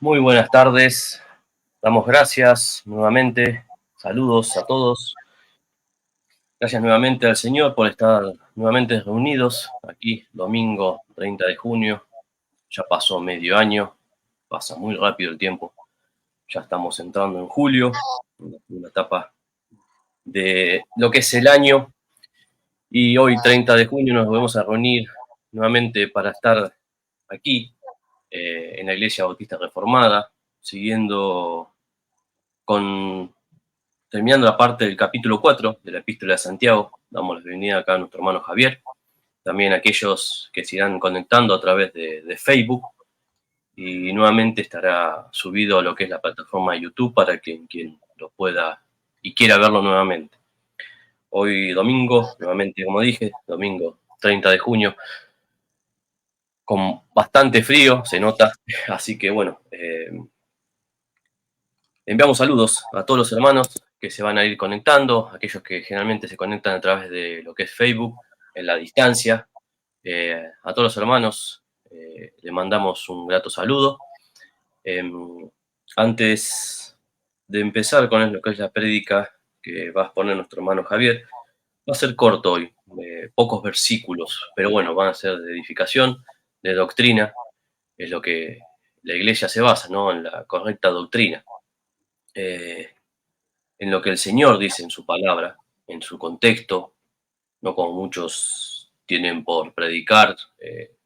Muy buenas tardes, damos gracias nuevamente, saludos a todos, gracias nuevamente al Señor por estar nuevamente reunidos aquí, domingo 30 de junio, ya pasó medio año, pasa muy rápido el tiempo, ya estamos entrando en julio, una etapa de lo que es el año, y hoy 30 de junio nos volvemos a reunir nuevamente para estar aquí, en la Iglesia Bautista Reformada, siguiendo con terminando la parte del capítulo 4 de la Epístola de Santiago. Damos la bienvenida acá a nuestro hermano Javier, también a aquellos que se irán conectando a través de Facebook, y nuevamente estará subido a lo que es la plataforma de YouTube para quien lo pueda y quiera verlo nuevamente. Hoy domingo, nuevamente como dije, domingo 30 de junio, con bastante frío, se nota, así que bueno, enviamos saludos a todos los hermanos que se van a ir conectando, aquellos que generalmente se conectan a través de lo que es Facebook, en la distancia. A todos los hermanos le mandamos un grato saludo. Eh, Antes de empezar con lo que es la prédica que va a exponer nuestro hermano Javier, va a ser corto hoy, pocos versículos, pero bueno, van a ser de edificación, de doctrina, es lo que la iglesia se basa, ¿no? En la correcta doctrina. Eh, en lo que el Señor dice en su palabra, en su contexto, no como muchos tienen por predicar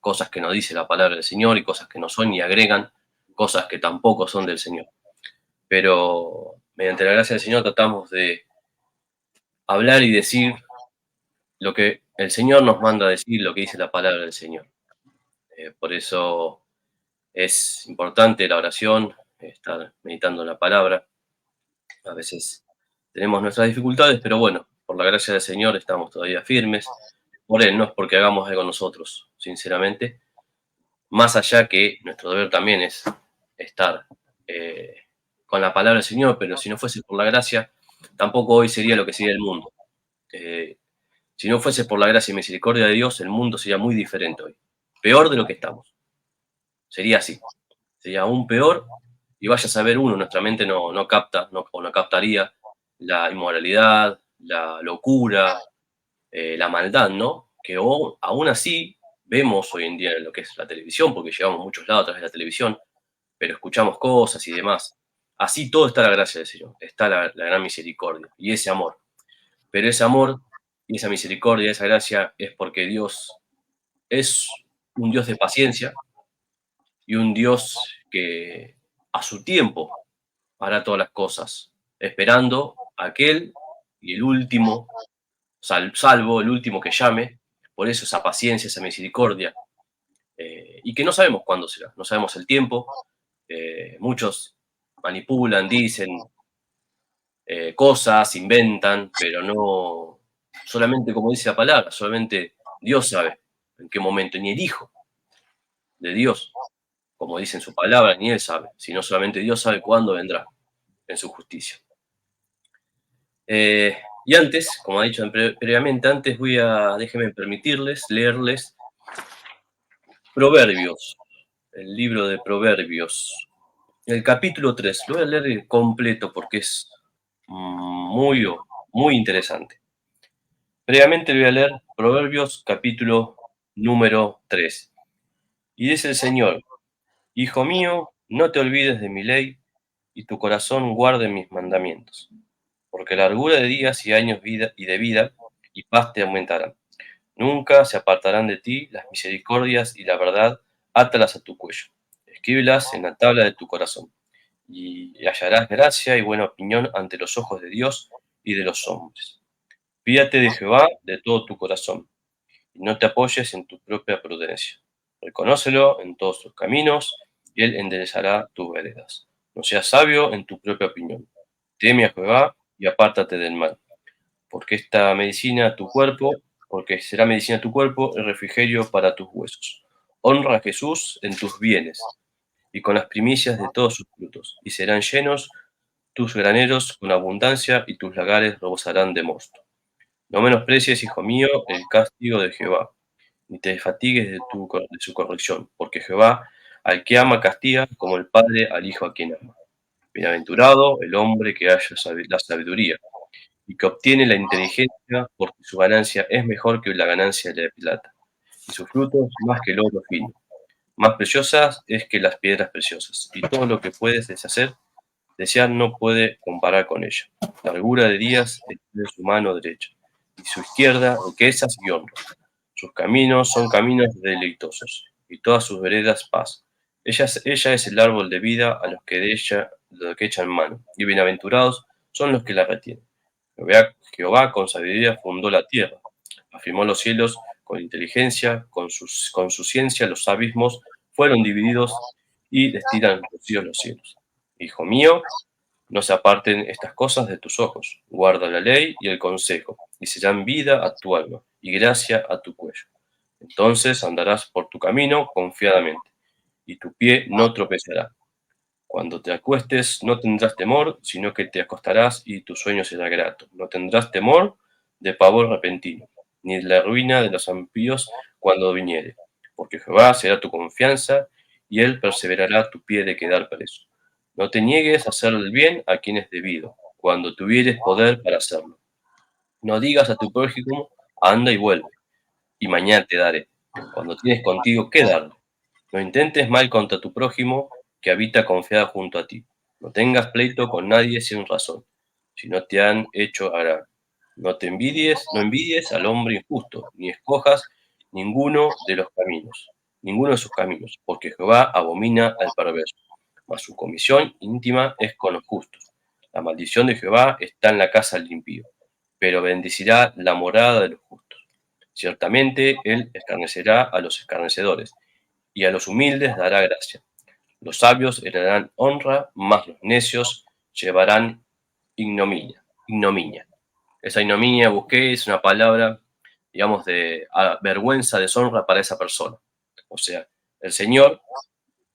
cosas que no dice la palabra del Señor y cosas que no son y agregan cosas que tampoco son del Señor. Pero mediante la gracia del Señor tratamos de hablar y decir lo que el Señor nos manda a decir, lo que dice la palabra del Señor. Por eso es importante la oración, estar meditando la palabra. A veces tenemos nuestras dificultades, pero bueno, por la gracia del Señor estamos todavía firmes. Por Él, no es porque hagamos algo nosotros, sinceramente. Más allá que nuestro deber también es estar con la palabra del Señor, pero si no fuese por la gracia, tampoco hoy sería lo que sería el mundo. Eh, si no fuese por la gracia y misericordia de Dios, el mundo sería muy diferente hoy. Peor de lo que estamos. Sería así. Sería aún peor, y vaya a saber uno, nuestra mente no capta, o no captaría la inmoralidad, la locura, la maldad, ¿no? Que aún así vemos hoy en día en lo que es la televisión, porque llegamos a muchos lados a través de la televisión, pero escuchamos cosas y demás. Así todo está la gracia del Señor, está la gran misericordia y ese amor. Pero ese amor y esa misericordia, esa gracia, es porque Dios es un Dios de paciencia y un Dios que a su tiempo hará todas las cosas, esperando a aquel y el último, salvo el último que llame. Por eso esa paciencia, esa misericordia, y que no sabemos cuándo será, no sabemos el tiempo. Muchos manipulan, dicen cosas, inventan, pero no solamente como dice la palabra, solamente Dios sabe en qué momento, ni el Hijo de Dios, como dice en su palabra, ni Él sabe, sino solamente Dios sabe cuándo vendrá en su justicia. Y antes, como ha dicho previamente, antes déjenme permitirles leerles Proverbios, el libro de Proverbios, el capítulo 3. Lo voy a leer completo porque es muy, muy interesante. Previamente le voy a leer Proverbios capítulo número 3. Y dice el Señor: Hijo mío, no te olvides de mi ley, y tu corazón guarde mis mandamientos, porque largura de días y años de vida y paz te aumentarán. Nunca se apartarán de ti las misericordias y la verdad, átalas a tu cuello. Escríbelas en la tabla de tu corazón, y hallarás gracia y buena opinión ante los ojos de Dios y de los hombres. Fíate de Jehová de todo tu corazón, y no te apoyes en tu propia prudencia. Reconócelo en todos tus caminos, y él enderezará tus veredas. No seas sabio en tu propia opinión. Teme a Jehová y apártate del mal, porque esta medicina a tu cuerpo, porque será medicina a tu cuerpo y refrigerio para tus huesos. Honra a Jesús en tus bienes y con las primicias de todos sus frutos, y serán llenos tus graneros con abundancia, y tus lagares rebosarán de mosto. No menosprecies, hijo mío, el castigo de Jehová, ni te fatigues de su corrección, porque Jehová Al que ama castiga como el padre al hijo a quien ama. Bienaventurado el hombre que halla la sabiduría y que obtiene la inteligencia, porque su ganancia es mejor que la ganancia de la plata, y sus frutos más que el oro fino. Más preciosas es que las piedras preciosas, y todo lo que puedes desear no puede comparar con ella. Largura de días es de su mano derecha, y su izquierda riquezas y honra. Sus caminos son caminos deleitosos, y todas sus veredas paz. Ella es el árbol de vida a los que de ella lo que echan mano, y bienaventurados son los que la retienen. Jehová con sabiduría fundó la tierra, afirmó los cielos con inteligencia, con su ciencia los abismos fueron divididos y destilan rocíos los cielos. Hijo mío, no se aparten estas cosas de tus ojos. Guarda la ley y el consejo, y serán vida a tu alma y gracia a tu cuello. Entonces andarás por tu camino confiadamente, y tu pie no tropezará. Cuando te acuestes no tendrás temor, sino que te acostarás y tu sueño será grato. No tendrás temor de pavor repentino, ni de la ruina de los impíos cuando viniere, porque Jehová será tu confianza, y él perseverará tu pie de quedar preso. No te niegues a hacer el bien a quien es debido, cuando tuvieres poder para hacerlo. No digas a tu prójimo, anda y vuelve, y mañana te daré, cuando tienes contigo qué darle. No intentes mal contra tu prójimo que habita confiado junto a ti. No tengas pleito con nadie sin razón, si no te han hecho agravio. No envidies al hombre injusto, ni escojas ninguno de sus caminos, porque Jehová abomina al perverso, mas su comisión íntima es con los justos. La maldición de Jehová está en la casa del impío, pero bendecirá la morada de los justos. Ciertamente él escarnecerá a los escarnecedores, y a los humildes dará gracia. Los sabios heredarán honra, mas los necios llevarán ignominia. Ignominia. Esa ignominia busqué, es una palabra, digamos, de vergüenza, deshonra para esa persona. O sea, el Señor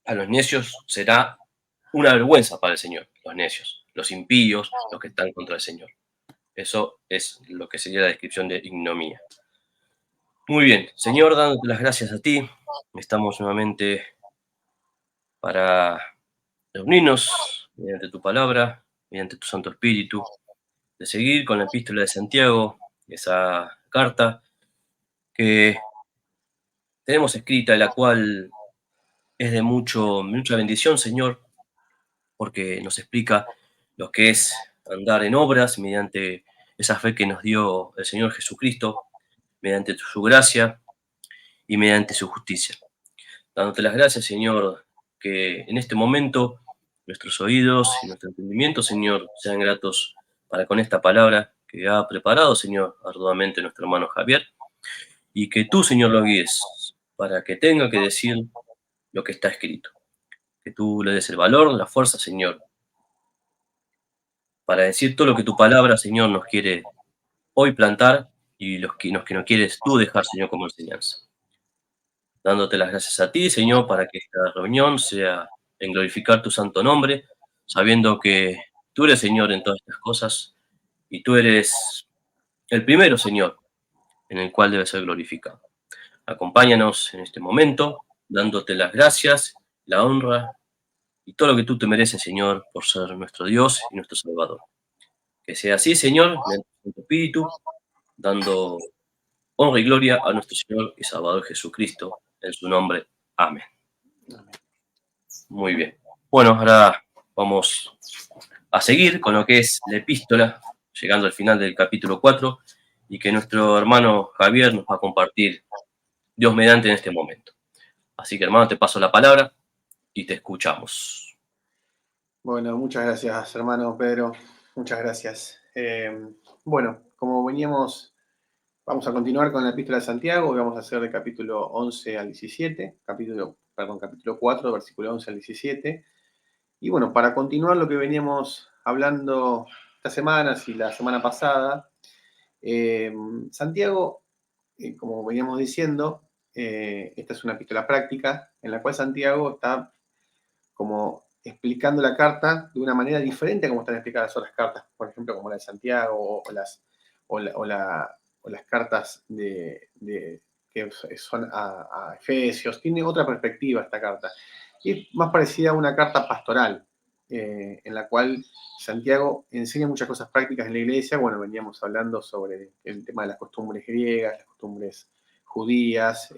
a los necios será una vergüenza para el Señor, los necios, los impíos, los que están contra el Señor. Eso es lo que sería la descripción de ignominia. Muy bien, Señor, dándote las gracias a ti, estamos nuevamente para reunirnos mediante tu palabra, mediante tu Santo Espíritu, de seguir con la epístola de Santiago, esa carta que tenemos escrita, la cual es de mucha bendición, Señor, porque nos explica lo que es andar en obras mediante esa fe que nos dio el Señor Jesucristo, mediante su gracia y mediante su justicia. Dándote las gracias, Señor, que en este momento nuestros oídos y nuestro entendimiento, Señor, sean gratos para con esta palabra que ha preparado, Señor, arduamente nuestro hermano Javier, y que tú, Señor, lo guíes para que tenga que decir lo que está escrito. Que tú le des el valor, la fuerza, Señor, para decir todo lo que tu palabra, Señor, nos quiere hoy plantar y los que nos quieres tú dejar, Señor, como enseñanza. Dándote las gracias a ti, Señor, para que esta reunión sea en glorificar tu santo nombre, sabiendo que tú eres Señor en todas estas cosas y tú eres el primero, Señor, en el cual debe ser glorificado. Acompáñanos en este momento, dándote las gracias, la honra y todo lo que tú te mereces, Señor, por ser nuestro Dios y nuestro Salvador. Que sea así, Señor, mediante tu Espíritu, dando honra y gloria a nuestro Señor y Salvador Jesucristo, en su nombre. Amén. Muy bien. Bueno, ahora vamos a seguir con lo que es la epístola, llegando al final del capítulo 4, y que nuestro hermano Javier nos va a compartir, Dios mediante, en este momento. Así que, hermano, te paso la palabra y te escuchamos. Bueno, muchas gracias, hermano Pedro. Muchas gracias. Bueno, como veníamos, vamos a continuar con la epístola de Santiago. Hoy vamos a hacer del capítulo 11 al 17, capítulo 4, versículo 11 al 17. Y bueno, para continuar lo que veníamos hablando estas semanas y la semana pasada, Santiago, como veníamos diciendo, esta es una epístola práctica en la cual Santiago está como explicando la carta de una manera diferente a como están explicadas otras cartas, por ejemplo, como la de Santiago o las cartas que son a Efesios. Tiene otra perspectiva esta carta. y es más parecida a una carta pastoral, en la cual Santiago enseña muchas cosas prácticas en la iglesia. Bueno, veníamos hablando sobre el tema de las costumbres griegas, las costumbres judías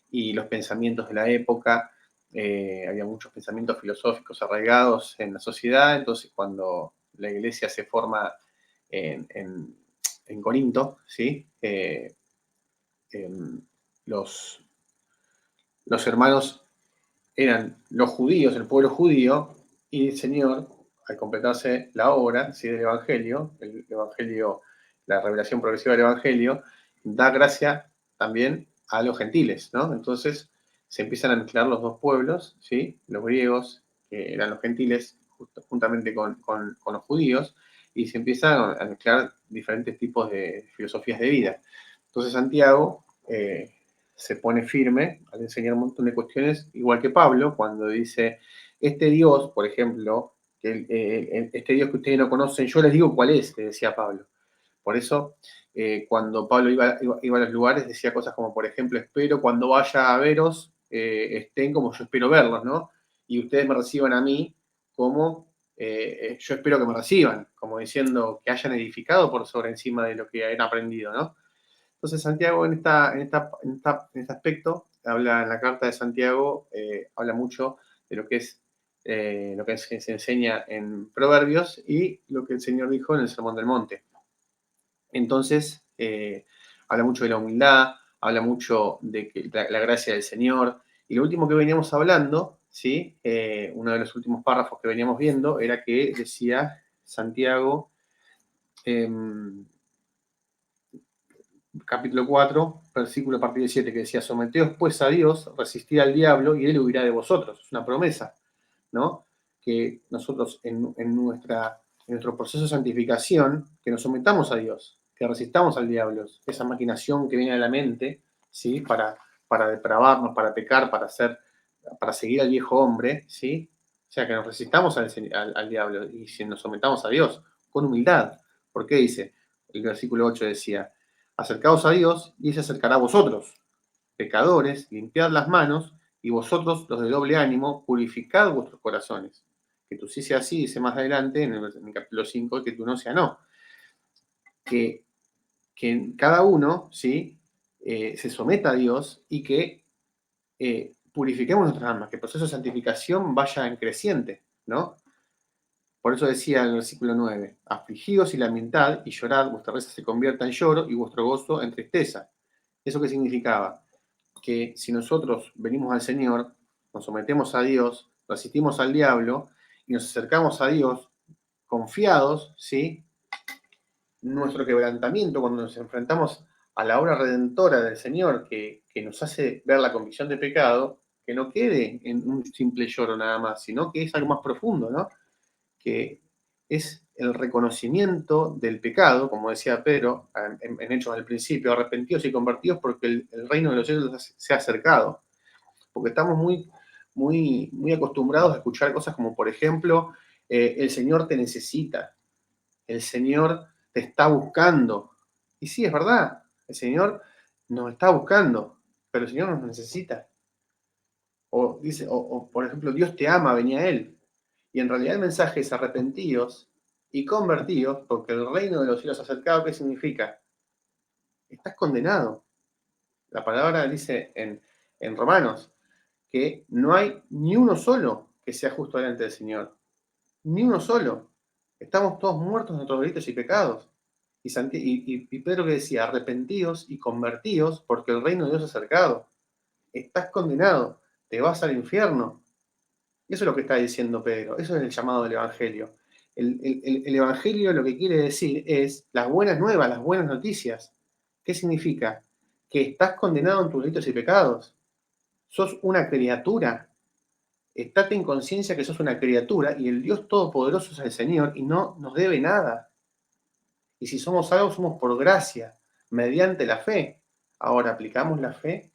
y los pensamientos de la época. Había muchos pensamientos filosóficos arraigados en la sociedad, entonces cuando la iglesia se forma en Corinto, ¿sí? Los, los hermanos eran los judíos, el pueblo judío, y el Señor, al completarse la obra, ¿sí? Del Evangelio, la revelación progresiva del Evangelio, da gracia también a los gentiles, ¿no? Entonces se empiezan a mezclar los dos pueblos, ¿sí? Los griegos, que eran los gentiles, juntamente con los judíos, y se empiezan a mezclar diferentes tipos de filosofías de vida. Entonces Santiago se pone firme al enseñar un montón de cuestiones, igual que Pablo, cuando dice, este Dios, por ejemplo, este Dios que ustedes no conocen, yo les digo cuál es, que decía Pablo. Por eso, cuando Pablo iba a los lugares, decía cosas como, por ejemplo, espero cuando vaya a veros, estén como yo espero verlos, ¿no? Y ustedes me reciban a mí como yo espero que me reciban, como diciendo que hayan edificado por sobre encima de lo que han aprendido, ¿no? Entonces Santiago en este aspecto, habla en la carta de Santiago, habla mucho de lo que se enseña en Proverbios y lo que el Señor dijo en el Sermón del Monte. Entonces, habla mucho de la humildad, habla mucho de que la gracia del Señor. Y lo último que veníamos hablando, ¿sí? Uno de los últimos párrafos que veníamos viendo era que decía Santiago, capítulo 4, versículo a partir del 7, que decía, someteos pues a Dios, resistid al diablo y él huirá de vosotros. Es una promesa, ¿no? Que nosotros en nuestro proceso de santificación, que nos sometamos a Dios, que resistamos al diablo, esa maquinación que viene de la mente, ¿sí? Para depravarnos, para pecar, para seguir al viejo hombre, ¿sí? O sea, que nos resistamos al diablo y si nos sometamos a Dios con humildad. ¿Por qué dice? El versículo 8 decía, acercaos a Dios y Él se acercará a vosotros. Pecadores, limpiad las manos y vosotros, los de doble ánimo, purificad vuestros corazones. Que tú sí sea así, dice más adelante en el capítulo 5, que tú no sea no. Que cada uno, ¿sí? Se someta a Dios y que purifiquemos nuestras almas, que el proceso de santificación vaya en creciente, ¿no? Por eso decía en el versículo 9, afligidos y lamentad y llorad, vuestra risa se convierta en lloro y vuestro gozo en tristeza. ¿Eso qué significaba? Que si nosotros venimos al Señor, nos sometemos a Dios, resistimos al diablo y nos acercamos a Dios confiados, ¿sí? Nuestro quebrantamiento, cuando nos enfrentamos a la obra redentora del Señor que nos hace ver la convicción de pecado, que no quede en un simple lloro nada más, sino que es algo más profundo, ¿no? Que es el reconocimiento del pecado, como decía Pedro en Hechos al principio, arrepentidos y convertidos porque el reino de los cielos se ha acercado. Porque estamos muy acostumbrados a escuchar cosas como, por ejemplo, el Señor te necesita, el Señor te está buscando. Y sí, es verdad, el Señor nos está buscando, pero el Señor nos necesita. O dice, por ejemplo, Dios te ama, venía a Él. Y en realidad el mensaje es arrepentidos y convertidos, porque el reino de los cielos ha acercado. ¿Qué significa? Estás condenado. La palabra dice en Romanos que no hay ni uno solo que sea justo delante del Señor. Ni uno solo. Estamos todos muertos en nuestros delitos y pecados. Y Pedro que decía, arrepentidos y convertidos, porque el reino de Dios ha acercado. Estás condenado, te vas al infierno. Eso es lo que está diciendo Pedro, eso es el llamado del Evangelio. El Evangelio lo que quiere decir es las buenas nuevas, las buenas noticias. ¿Qué significa? Que estás condenado en tus delitos y pecados. Sos una criatura. Estate en conciencia que sos una criatura y el Dios Todopoderoso es el Señor y no nos debe nada. Y si somos salvos, somos por gracia, mediante la fe. Ahora, ¿aplicamos la fe?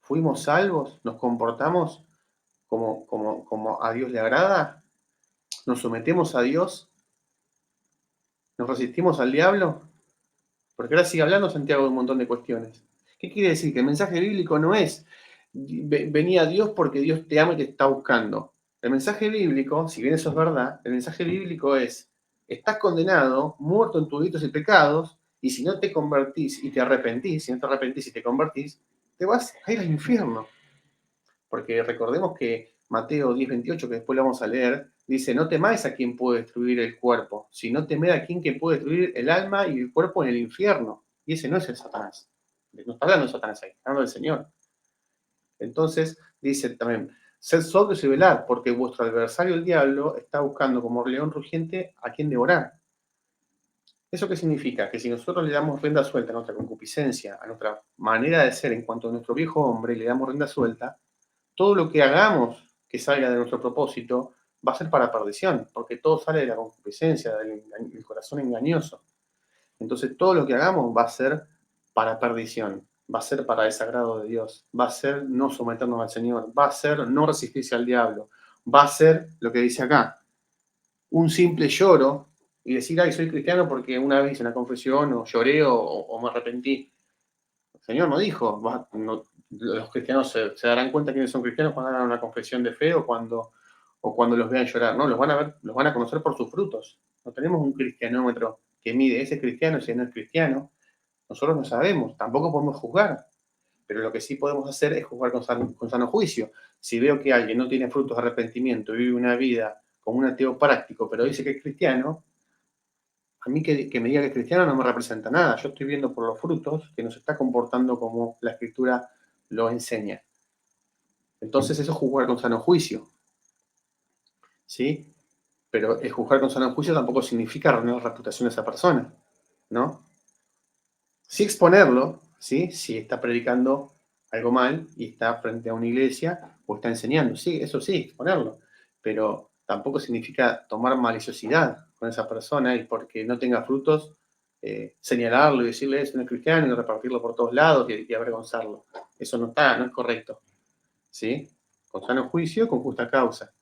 ¿Fuimos salvos? ¿Nos comportamos como a Dios le agrada? ¿Nos sometemos a Dios? ¿Nos resistimos al diablo? Porque ahora sigue hablando Santiago de un montón de cuestiones. ¿Qué quiere decir? Que el mensaje bíblico no es venía a Dios porque Dios te ama y te está buscando. El mensaje bíblico, si bien eso es verdad, el mensaje bíblico es, estás condenado, muerto en tus delitos y pecados, y si no te convertís y te arrepentís, si no te arrepentís y te convertís, te vas a ir al infierno. Porque recordemos que Mateo 10:28, que después lo vamos a leer, dice, no temáis a quien puede destruir el cuerpo, sino temed a quien que puede destruir el alma y el cuerpo en el infierno. Y ese no es el Satanás. No está hablando de Satanás ahí, está hablando del Señor. Entonces, dice también, sed sobrios y velad, porque vuestro adversario el diablo está buscando como león rugiente a quien devorar. ¿Eso qué significa? Que si nosotros le damos rienda suelta a nuestra concupiscencia, a nuestra manera de ser en cuanto a nuestro viejo hombre, le damos rienda suelta, todo lo que hagamos que salga de nuestro propósito va a ser para perdición, porque todo sale de la concupiscencia, del corazón engañoso. Entonces todo lo que hagamos va a ser para perdición, va a ser para desagrado de Dios, va a ser no someternos al Señor, va a ser no resistirse al diablo, va a ser lo que dice acá, un simple lloro y decir, ay, soy cristiano porque una vez hice una confesión o lloré o me arrepentí. El Señor no dijo, los cristianos se darán cuenta quiénes son cristianos cuando hagan una confesión de fe o cuando los vean llorar. No, los van a ver, los van a conocer por sus frutos. No tenemos un cristianómetro que mide, ese es cristiano, ese no es cristiano. Nosotros no sabemos, tampoco podemos juzgar. Pero lo que sí podemos hacer es juzgar con sano juicio. Si veo que alguien no tiene frutos de arrepentimiento y vive una vida como un ateo práctico, pero dice que es cristiano, a mí que me diga que es cristiano no me representa nada. Yo estoy viendo por los frutos que nos está comportando como la Escritura lo enseña. Entonces eso es juzgar con sano juicio. ¿Sí? Pero el juzgar con sano juicio tampoco significa arruinar la reputación de esa persona, ¿no? Sí exponerlo, ¿sí? Si está predicando algo mal y está frente a una iglesia o está enseñando, sí, eso sí, exponerlo. Pero tampoco significa tomar maliciosidad con esa persona y porque no tenga frutos, señalarlo y decirle es un cristiano y repartirlo por todos lados y avergonzarlo. Eso no está, no es correcto. ¿Sí? Con sano juicio, con justa causa.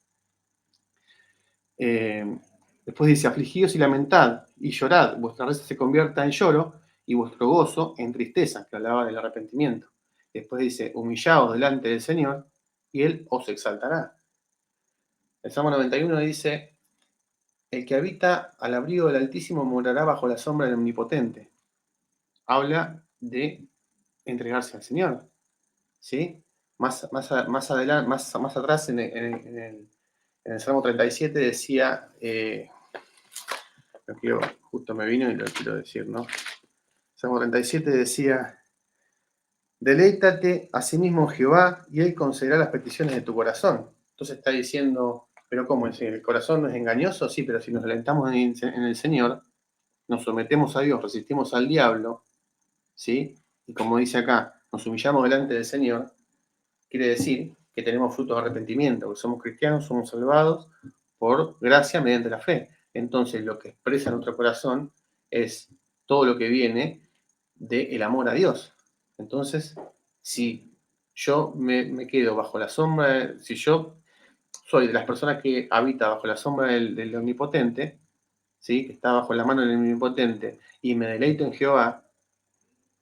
Después dice, afligidos y lamentad y llorad, vuestra risa se convierta en lloro y vuestro gozo en tristeza, que hablaba del arrepentimiento. Después dice, humillaos delante del Señor y Él os exaltará. El Salmo 91 dice, el que habita al abrigo del Altísimo morará bajo la sombra del Omnipotente. Habla de entregarse al Señor. ¿Sí? Más adelante, más atrás en el Salmo 37 decía, justo me vino y lo quiero decir, ¿no? Salmo 37 decía, deleítate a sí mismo Jehová y Él concederá las peticiones de tu corazón. Entonces está diciendo, pero ¿cómo es? ¿El corazón no es engañoso? Sí, pero si nos alentamos en el Señor, nos sometemos a Dios, resistimos al diablo, ¿sí? Y como dice acá, nos humillamos delante del Señor, quiere decir que tenemos frutos de arrepentimiento, que somos cristianos, somos salvados por gracia mediante la fe. Entonces lo que expresa nuestro corazón es todo lo que viene del amor a Dios. Entonces, si yo me quedo bajo la sombra, si yo soy de las personas que habita bajo la sombra del Omnipotente, ¿sí? Que está bajo la mano del Omnipotente, y me deleito en Jehová,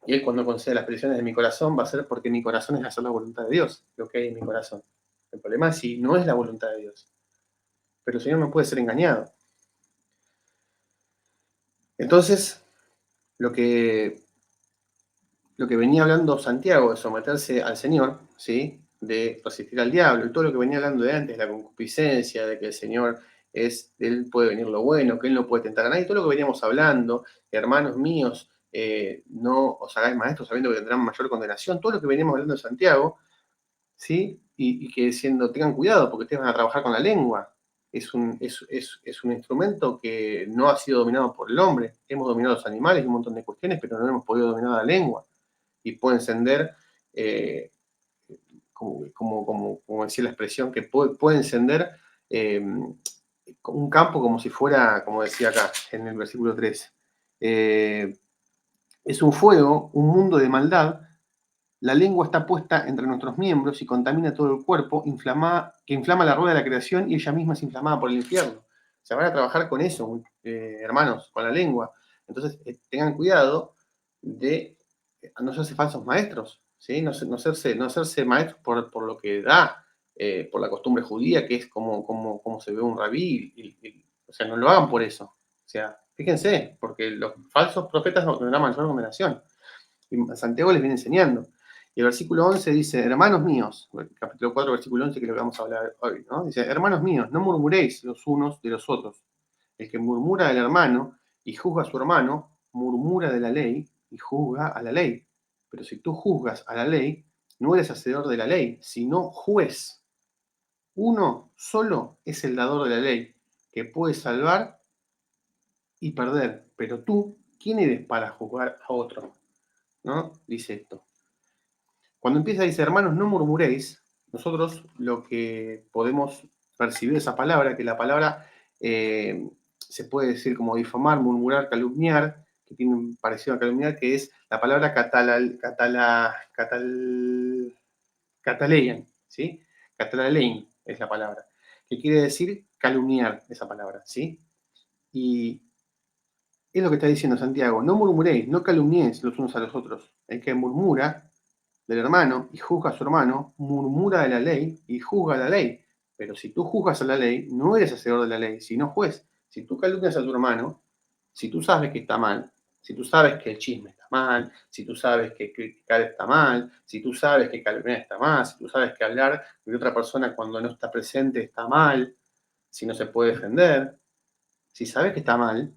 y Él cuando concede las peticiones de mi corazón va a ser porque mi corazón es hacer la voluntad de Dios, lo que hay en mi corazón. El problema es si no es la voluntad de Dios. Pero el Señor no puede ser engañado. Entonces, lo que venía hablando Santiago de someterse al Señor, ¿sí? De resistir al diablo, y todo lo que venía hablando de antes, la concupiscencia, de que el Señor de Él puede venir lo bueno, que Él no puede tentar a nadie, todo lo que veníamos hablando, hermanos míos, no os hagáis maestros sabiendo que tendrán mayor condenación, todo lo que veníamos hablando de Santiago, ¿sí? Y que diciendo, tengan cuidado porque ustedes van a trabajar con la lengua. Es un instrumento que no ha sido dominado por el hombre. Hemos dominado los animales y un montón de cuestiones, pero no hemos podido dominar la lengua. Y puede encender, como decía la expresión, que puede encender un campo como si fuera, como decía acá en el versículo 3. Es un fuego, un mundo de maldad. La lengua está puesta entre nuestros miembros y contamina todo el cuerpo, que inflama la rueda de la creación y ella misma es inflamada por el infierno. Se van a trabajar con eso, hermanos, con la lengua. Entonces, tengan cuidado de no hacerse falsos maestros, ¿sí? No hacerse maestros por lo que da, por la costumbre judía, que es como se ve un rabí, o sea, no lo hagan por eso. O sea, fíjense, porque los falsos profetas no tendrán mayor condenación. Y Santiago les viene enseñando. Y el versículo 11 dice, hermanos míos, capítulo 4, versículo 11, que es lo que vamos a hablar hoy, ¿no? Dice, hermanos míos, no murmuréis los unos de los otros. El que murmura del hermano y juzga a su hermano, murmura de la ley y juzga a la ley. Pero si tú juzgas a la ley, no eres hacedor de la ley, sino juez. Uno solo es el dador de la ley, que puede salvar y perder. Pero tú, ¿quién eres para juzgar a otro? ¿No? Dice esto. Cuando empieza, dice, hermanos, no murmuréis, nosotros lo que podemos percibir esa palabra, que la palabra se puede decir como difamar, murmurar, calumniar, que tiene un parecido a calumniar, que es la palabra cataleyan, ¿sí? Catalalein es la palabra, que quiere decir calumniar, esa palabra, ¿sí? Y es lo que está diciendo Santiago, no murmuréis, no calumniéis los unos a los otros. El que murmura del hermano y juzga a su hermano, murmura de la ley y juzga la ley. Pero si tú juzgas a la ley, no eres hacedor de la ley, sino juez. Si tú calumnias a tu hermano, si tú sabes que está mal, si tú sabes que el chisme está mal, si tú sabes que criticar está mal, si tú sabes que calumniar está mal, si tú sabes que hablar de otra persona cuando no está presente está mal, si no se puede defender, si sabes que está mal,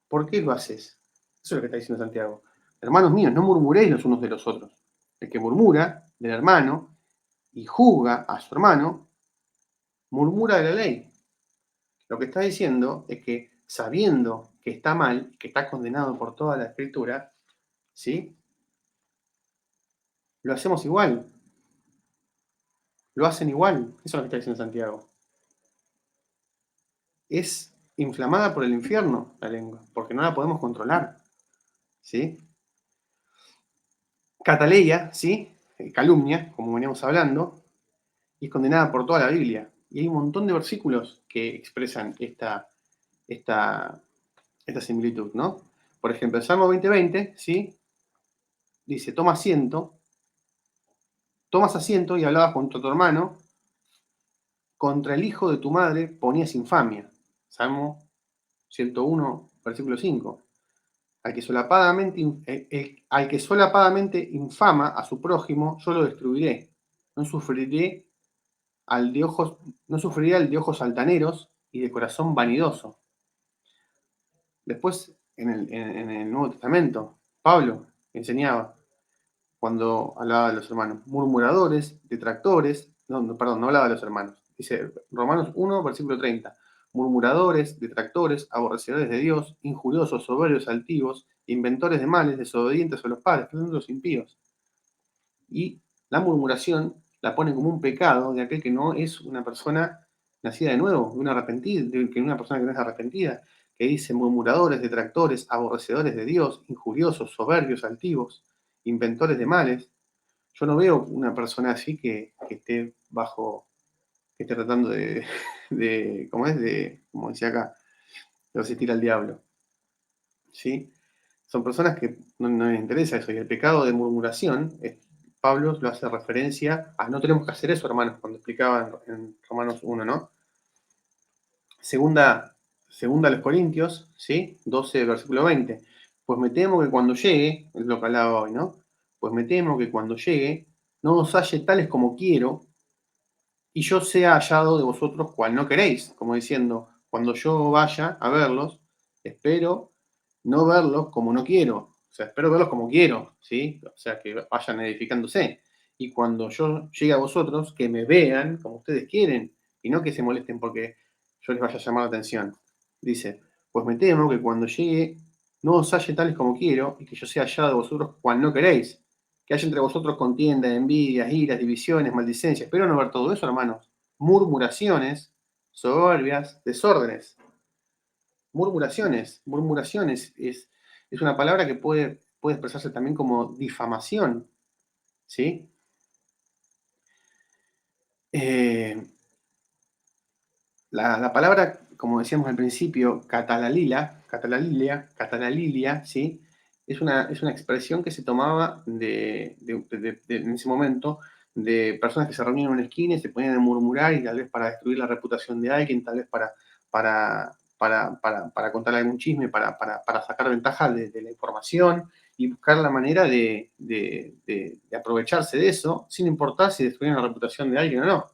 ¿por qué lo haces? Eso es lo que está diciendo Santiago. Hermanos míos, no murmuréis los unos de los otros. El que murmura del hermano y juzga a su hermano, murmura de la ley. Lo que está diciendo es que sabiendo que está mal, que está condenado por toda la escritura, ¿sí? Lo hacemos igual. Lo hacen igual. Eso es lo que está diciendo Santiago. Es inflamada por el infierno la lengua, porque no la podemos controlar. ¿Sí? Cataleya, ¿sí? Calumnia, como veníamos hablando, y es condenada por toda la Biblia. Y hay un montón de versículos que expresan esta similitud, ¿no? Por ejemplo, el Salmo 20:20, ¿sí? Dice, tomas asiento y hablabas contra tu hermano, contra el hijo de tu madre ponías infamia. Salmo 101, versículo 5. Al que solapadamente infama a su prójimo, yo lo destruiré. No sufriré no sufriré al de ojos altaneros y de corazón vanidoso. Después, en el Nuevo Testamento, Pablo enseñaba, cuando hablaba de los hermanos, murmuradores, detractores, perdón, no hablaba de los hermanos. Dice Romanos 1, versículo 30, murmuradores, detractores, aborrecedores de Dios, injuriosos, soberbios, altivos, inventores de males, desobedientes a los padres, que son los impíos. Y la murmuración la pone como un pecado de aquel que no es una persona nacida de nuevo, de una persona que no es arrepentida, que dice murmuradores, detractores, aborrecedores de Dios, injuriosos, soberbios, altivos, inventores de males. Yo no veo una persona así que esté que esté tratando como decía acá, de resistir al diablo. ¿Sí? Son personas que no les interesa eso. Y el pecado de murmuración, Pablo lo hace referencia a no tenemos que hacer eso, hermanos, cuando explicaba en Romanos 1, ¿no? Segunda a los Corintios, ¿sí? 12, versículo 20. Pues me temo que cuando llegue, es lo que hablaba hoy, ¿no? Pues me temo que cuando llegue, no os halle tales como quiero, y yo sea hallado de vosotros cual no queréis, como diciendo, cuando yo vaya a verlos, espero no verlos como no quiero, o sea, espero verlos como quiero, ¿sí? O sea, que vayan edificándose. Y cuando yo llegue a vosotros, que me vean como ustedes quieren, y no que se molesten porque yo les vaya a llamar la atención. Dice, pues me temo que cuando llegue no os halle tales como quiero, y que yo sea hallado de vosotros cual no queréis, que haya entre vosotros contienda, envidias, iras, divisiones, maldicencias. Espero no ver todo eso, hermanos. Murmuraciones, soberbias, desórdenes. Murmuraciones es una palabra que puede expresarse también como difamación, ¿sí? La palabra, como decíamos al principio, catalalilia, ¿sí? es una expresión que se tomaba en ese momento de personas que se reunían en una esquina y se ponían a murmurar y tal vez para destruir la reputación de alguien, tal vez para contar algún chisme, para sacar ventaja de la información y buscar la manera de aprovecharse de eso, sin importar si destruyen la reputación de alguien o no.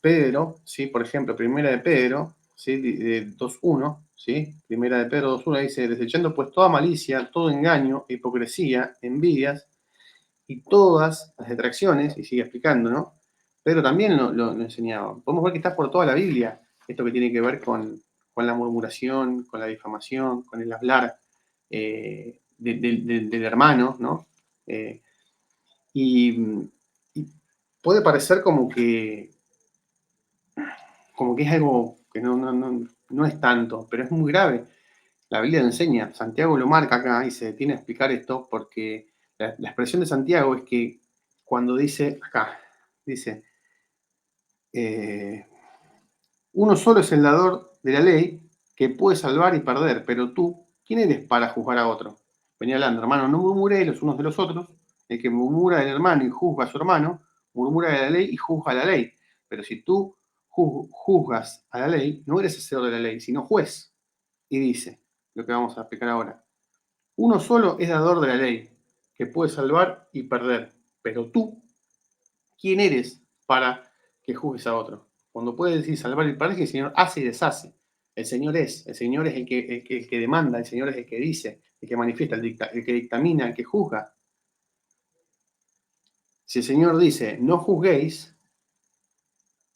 Pedro, ¿sí? Por ejemplo, primera de Pedro, ¿sí? 2.1, ¿sí? Primera de Pedro 2.1 dice, desechando pues toda malicia, todo engaño, hipocresía, envidias y todas las detracciones, y sigue explicando, ¿no? Pedro también lo enseñaba. Podemos ver que está por toda la Biblia, esto que tiene que ver con la murmuración, con la difamación, con el hablar del hermano, ¿no? Y, y puede parecer como que es algo que no es tanto, pero es muy grave. La Biblia lo enseña, Santiago lo marca acá y se detiene a explicar esto porque la expresión de Santiago es que cuando dice, acá, dice, uno solo es el dador de la ley que puede salvar y perder, pero tú, ¿quién eres para juzgar a otro? Venía hablando, hermano, no murmuréis los unos de los otros, el que murmura del hermano y juzga a su hermano, murmura de la ley y juzga a la ley. Pero si tú juzgas a la ley, no eres hacedor de la ley, sino juez. Y dice, lo que vamos a explicar ahora, uno solo es dador de la ley, que puede salvar y perder, pero tú, ¿quién eres para que juzgues a otro? Cuando puede decir salvar y perder, que el Señor hace y deshace. El Señor es el que demanda, el Señor es el que dice, el que manifiesta, el que dictamina, el que juzga. Si el Señor dice, no juzguéis,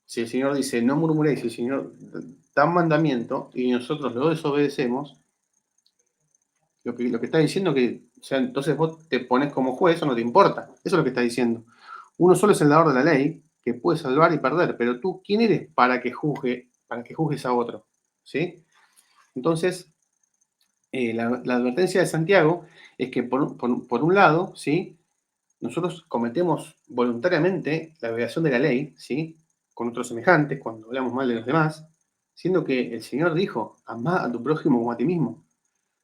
si el Señor dice, no murmuréis, si el Señor da un mandamiento y nosotros lo desobedecemos, lo que está diciendo que, o sea, entonces vos te pones como juez o no te importa. Eso es lo que está diciendo. Uno solo es el dador de la ley, que puede salvar y perder, pero tú, ¿quién eres para que juzgues a otro? ¿Sí? Entonces, la advertencia de Santiago es que por un lado, ¿sí? Nosotros cometemos voluntariamente la violación de la ley, ¿sí? Con otros semejantes, cuando hablamos mal de los demás, siendo que el Señor dijo, amá a tu prójimo como a ti mismo,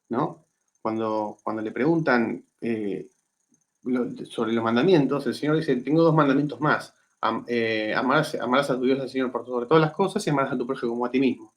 ¿no? Cuando le preguntan sobre los mandamientos, el Señor dice, tengo dos mandamientos más. Amarás a tu Dios, al Señor, por sobre todas las cosas y amarás a tu prójimo como a ti mismo.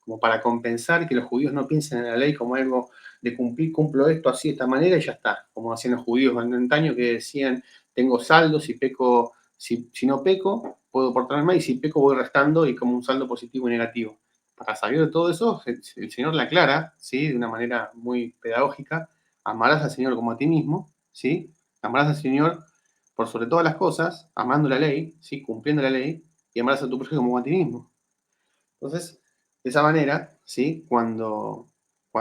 Como para compensar que los judíos no piensen en la ley como algo de cumplo esto así, de esta manera y ya está. Como hacían los judíos en antaño que decían, tengo saldo, si peco, si no peco, puedo portarme mal y si peco voy restando y como un saldo positivo y negativo. Para saber de todo eso, el Señor le aclara, ¿sí? De una manera muy pedagógica, amarás al Señor como a ti mismo, ¿sí? Amarás al Señor por sobre todas las cosas, amando la ley, ¿sí? Cumpliendo la ley, y amarás a tu prójimo como a ti mismo. Entonces, de esa manera, ¿sí? Cuando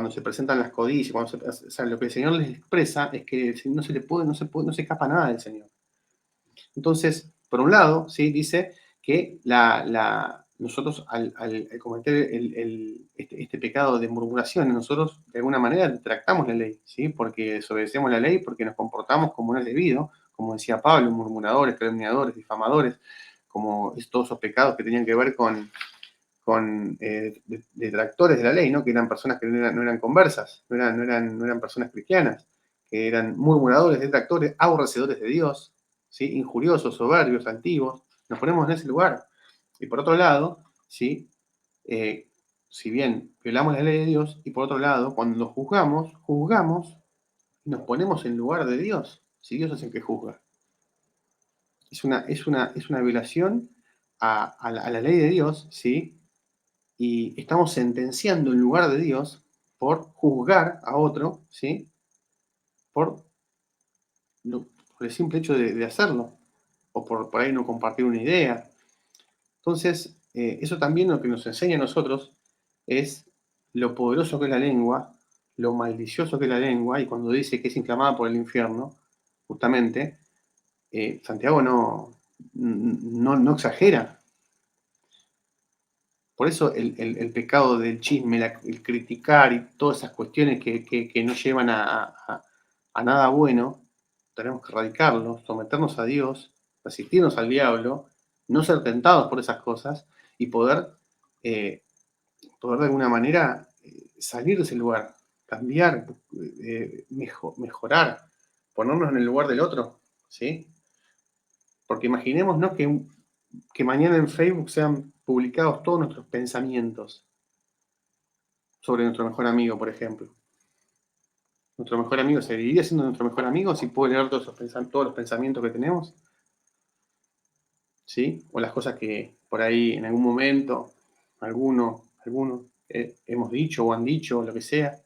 se presentan las codicias, o sea, lo que el Señor les expresa es que no se le puede, no se escapa nada del Señor. Entonces, por un lado, ¿sí? Dice que nosotros al cometer este pecado de murmuración, nosotros de alguna manera tractamos la ley, ¿sí? Porque desobedecemos la ley, porque nos comportamos como no es debido, como decía Pablo, murmuradores, calumniadores, difamadores, como todos esos pecados que tenían que ver con detractores de la ley, ¿no? Que eran personas que no eran conversas, no eran personas cristianas, que eran murmuradores, detractores, aborrecedores de Dios, ¿sí? Injuriosos, soberbios, altivos. Nos ponemos en ese lugar. Y por otro lado, ¿sí? Si bien violamos la ley de Dios, y por otro lado, cuando juzgamos y nos ponemos en lugar de Dios, si Dios es el que juzga. Es una violación a la ley de Dios, ¿sí? Y estamos sentenciando en lugar de Dios por juzgar a otro, ¿sí? Por, por el simple hecho de hacerlo, o por ahí no compartir una idea. Entonces, eso también lo que nos enseña a nosotros es lo poderoso que es la lengua, lo malicioso que es la lengua, y cuando dice que es inflamada por el infierno, justamente, Santiago no exagera. Por eso el pecado del chisme, el criticar y todas esas cuestiones que no llevan a nada bueno, tenemos que erradicarlo, someternos a Dios, resistirnos al diablo, no ser tentados por esas cosas y poder de alguna manera salir de ese lugar. cambiar, mejorar, ponernos en el lugar del otro, ¿sí? Porque imaginémonos que mañana en Facebook sean publicados todos nuestros pensamientos sobre nuestro mejor amigo, por ejemplo. Nuestro mejor amigo seguiría siendo nuestro mejor amigo si puede leer todos los pensamientos que tenemos, ¿sí? O las cosas que por ahí en algún momento, algunos, hemos dicho o han dicho, o lo que sea.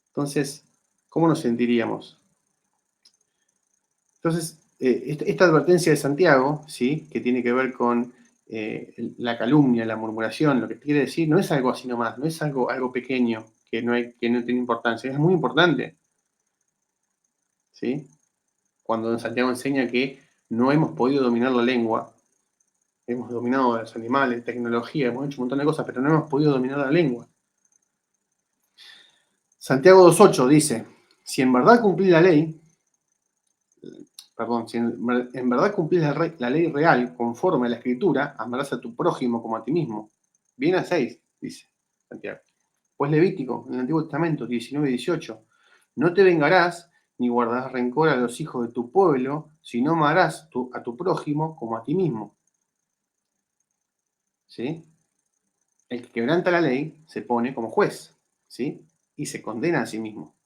Entonces, ¿cómo nos sentiríamos? Entonces, esta advertencia de Santiago, ¿sí? Que tiene que ver con la calumnia, la murmuración, lo que quiere decir, no es algo así nomás, no es algo pequeño que no tiene importancia, es muy importante, ¿sí? Cuando Santiago enseña que no hemos podido dominar la lengua, hemos dominado a los animales, tecnología, hemos hecho un montón de cosas, pero no hemos podido dominar la lengua. Santiago 2.8 dice, si en verdad cumplís la ley, si en verdad cumplís la ley real conforme a la Escritura, amarás a tu prójimo como a ti mismo. Bien hacéis, dice Santiago. Pues Levítico, en el Antiguo Testamento, 19:18, no te vengarás ni guardarás rencor a los hijos de tu pueblo, sino amarás a tu prójimo como a ti mismo. ¿Sí? El que quebranta la ley se pone como juez, ¿sí? Y se condena a sí mismo.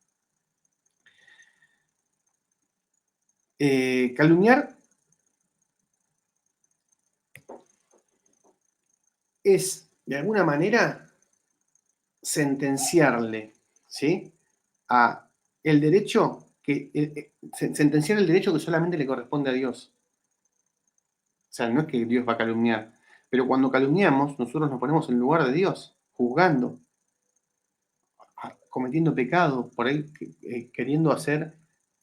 Calumniar es, de alguna manera, sentenciarle, ¿sí? A el derecho sentenciar el derecho que solamente le corresponde a Dios. O sea, no es que Dios va a calumniar, pero cuando calumniamos, nosotros nos ponemos en lugar de Dios, juzgando, cometiendo pecado, por ahí queriendo hacer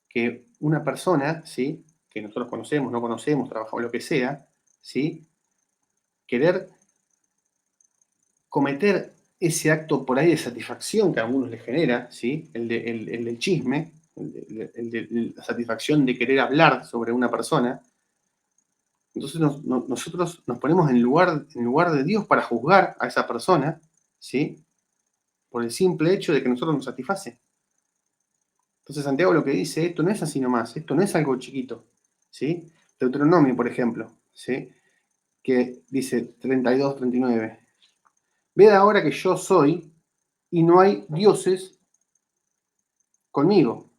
que una persona, ¿sí? Que nosotros conocemos, no conocemos, trabajamos, lo que sea, ¿sí? Querer cometer ese acto por ahí de satisfacción que a algunos les genera, ¿sí? El del chisme, la satisfacción de querer hablar sobre una persona. Entonces nosotros nos ponemos en lugar de Dios para juzgar a esa persona, ¿sí? Por el simple hecho de que nosotros nos satisface. Entonces Santiago lo que dice, esto no es así nomás, esto no es algo chiquito, ¿sí? Deuteronomio, por ejemplo, ¿sí? Que dice 32-39. Ved ahora que yo soy y no hay dioses conmigo.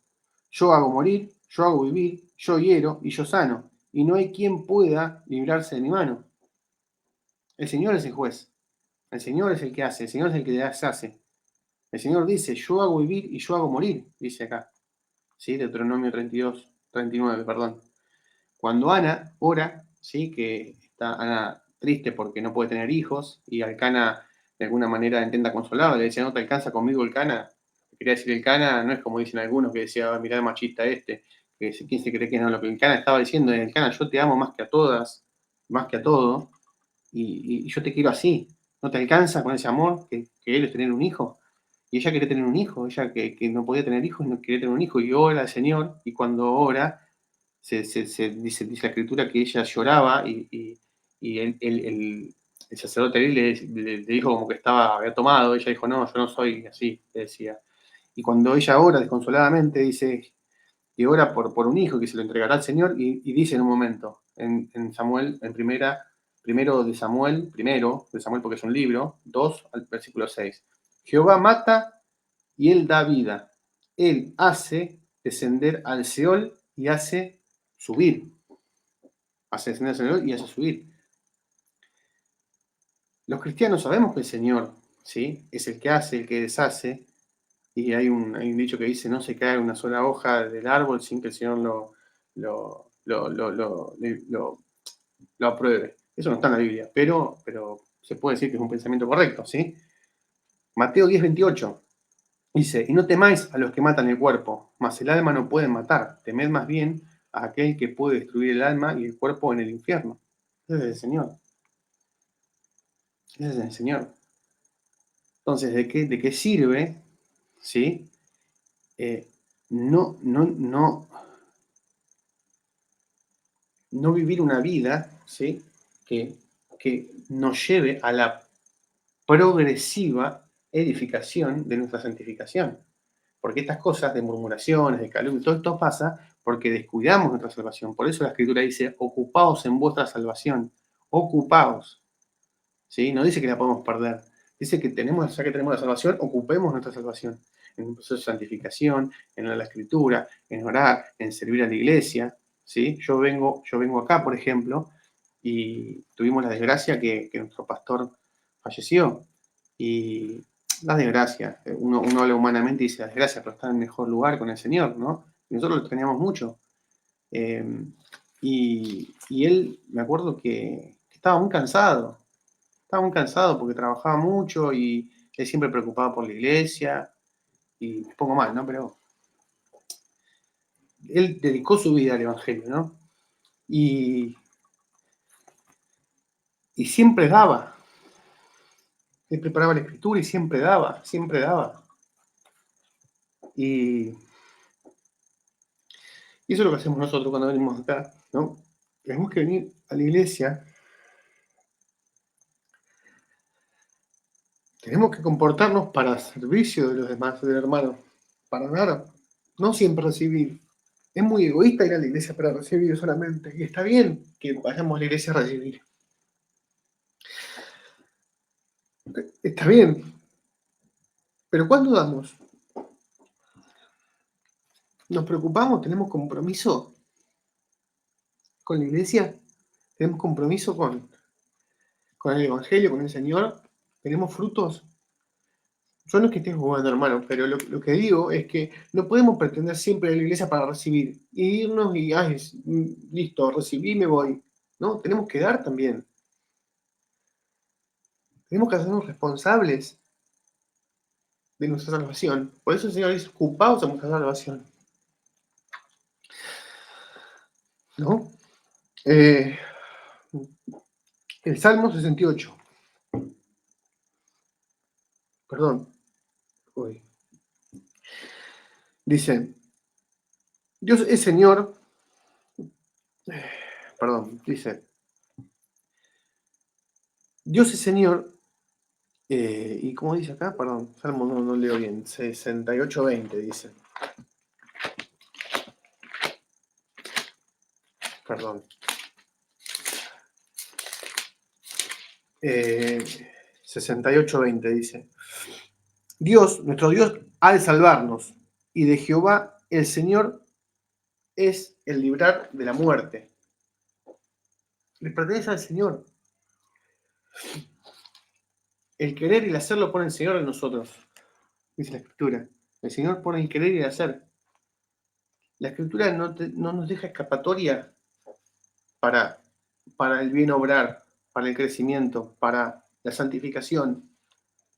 Yo hago morir, yo hago vivir, yo hiero y yo sano, y no hay quien pueda librarse de mi mano. El Señor es el juez, el Señor es el que hace, el Señor es el que deshace. El Señor dice, yo hago vivir y yo hago morir, dice acá. ¿Sí? Deuteronomio 39, perdón. Cuando Ana ora, ¿sí? Que está Ana triste porque no puede tener hijos, y Alcana de alguna manera intenta consolarla, le decía, no te alcanza conmigo Elcana. Quería decir, Elcana no es como dicen algunos que decía, mirá el machista que quién se cree que no, lo que Elcana estaba diciendo es, Elcana, yo te amo más que a todas, más que a todo, y yo te quiero así. ¿No te alcanza con ese amor que él es tener un hijo? Y ella quería tener un hijo, ella que no podía tener hijos, no quería tener un hijo, y ora al Señor, y cuando ora, dice la escritura que ella lloraba, y el sacerdote le dijo como que había tomado, ella dijo, no, yo no soy así, le decía. Y cuando ella ora desconsoladamente, dice que ora por un hijo que se lo entregará al Señor, y dice en un momento, en Samuel, primero de Samuel porque es un libro, 2 al versículo 6. Jehová mata y él da vida. Él hace descender al Seol y hace subir. Hace descender al Seol y hace subir. Los cristianos sabemos que el Señor, ¿sí? Es el que hace, el que deshace, y hay un dicho que dice, no se cae una sola hoja del árbol sin que el Señor lo apruebe. Eso no está en la Biblia, pero se puede decir que es un pensamiento correcto, ¿sí? Mateo 10:28 dice, y no temáis a los que matan el cuerpo, mas el alma no pueden matar, temed más bien a aquel que puede destruir el alma y el cuerpo en el infierno. Ese es el Señor. Ese es el Señor. Entonces, ¿de qué sirve, ¿sí? No, no vivir una vida, ¿sí? que nos lleve a la progresiva edificación de nuestra santificación. Porque estas cosas de murmuraciones, de calumnias, todo esto pasa porque descuidamos nuestra salvación. Por eso la Escritura dice, ocupaos en vuestra salvación. Ocupaos. ¿Sí? No dice que la podemos perder. Dice que ya que tenemos la salvación, ocupemos nuestra salvación. En un proceso de santificación, en la Escritura, en orar, en servir a la iglesia. ¿Sí? Yo vengo acá, por ejemplo, y tuvimos la desgracia que nuestro pastor falleció. Y la desgracia, uno habla humanamente y dice la desgracia, pero está en el mejor lugar con el Señor, ¿no? Y nosotros lo extrañamos mucho. Y él, me acuerdo que estaba muy cansado porque trabajaba mucho y él siempre preocupado por la iglesia. Y me pongo mal, ¿no? Pero él dedicó su vida al Evangelio, ¿no? Y siempre daba. Él preparaba la Escritura y siempre daba, siempre daba. Y eso es lo que hacemos nosotros cuando venimos acá, ¿no? Tenemos que venir a la iglesia, tenemos que comportarnos para servicio de los demás, del hermano, para dar, no siempre recibir. Es muy egoísta ir a la iglesia para recibir solamente, y está bien que vayamos a la iglesia a recibir. Está bien, pero ¿cuándo damos? ¿Nos preocupamos? ¿Tenemos compromiso con la iglesia? ¿Tenemos compromiso con el Evangelio, con el Señor? ¿Tenemos frutos? Yo no es que esté jugando, hermano, pero lo que digo es que no podemos pretender siempre ir a la iglesia para recibir y irnos y, listo, recibí y me voy. No, tenemos que dar también. Tenemos que hacernos responsables de nuestra salvación. Por eso el Señor dice, ocupaos de nuestra salvación. ¿No? El Salmo 68. Perdón. Uy. Dice, Dios es Señor. Perdón, dice, Dios es Señor. ¿Y cómo dice acá? Perdón, Salmo no leo bien. 68:20 dice. Perdón. 68:20 dice. Dios, nuestro Dios, ha de salvarnos, y de Jehová el Señor es el librar de la muerte. Le pertenece al Señor. El querer y el hacer lo pone el Señor en nosotros, dice la Escritura. El Señor pone el querer y el hacer. La Escritura no nos deja escapatoria para el bien obrar, para el crecimiento, para la santificación,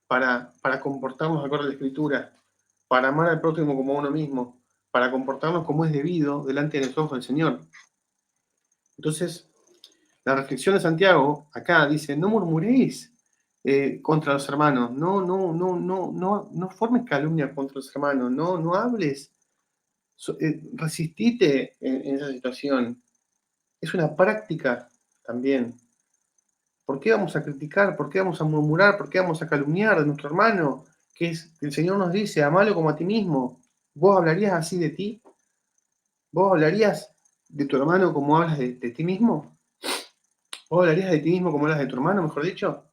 para comportarnos acorde a la Escritura, para amar al prójimo como a uno mismo, para comportarnos como es debido delante de los ojos del Señor. Entonces, la reflexión de Santiago acá dice, no murmuréis contra los hermanos, no formes calumnia contra los hermanos, no hables, resistite en esa situación. Es una práctica también. ¿Por qué vamos a criticar? ¿Por qué vamos a murmurar? ¿Por qué vamos a calumniar de nuestro hermano? Que el Señor nos dice, amalo como a ti mismo. ¿Vos hablarías así de ti? ¿Vos hablarías de tu hermano como hablas de ti mismo? ¿Vos hablarías de ti mismo como hablas de tu hermano, mejor dicho?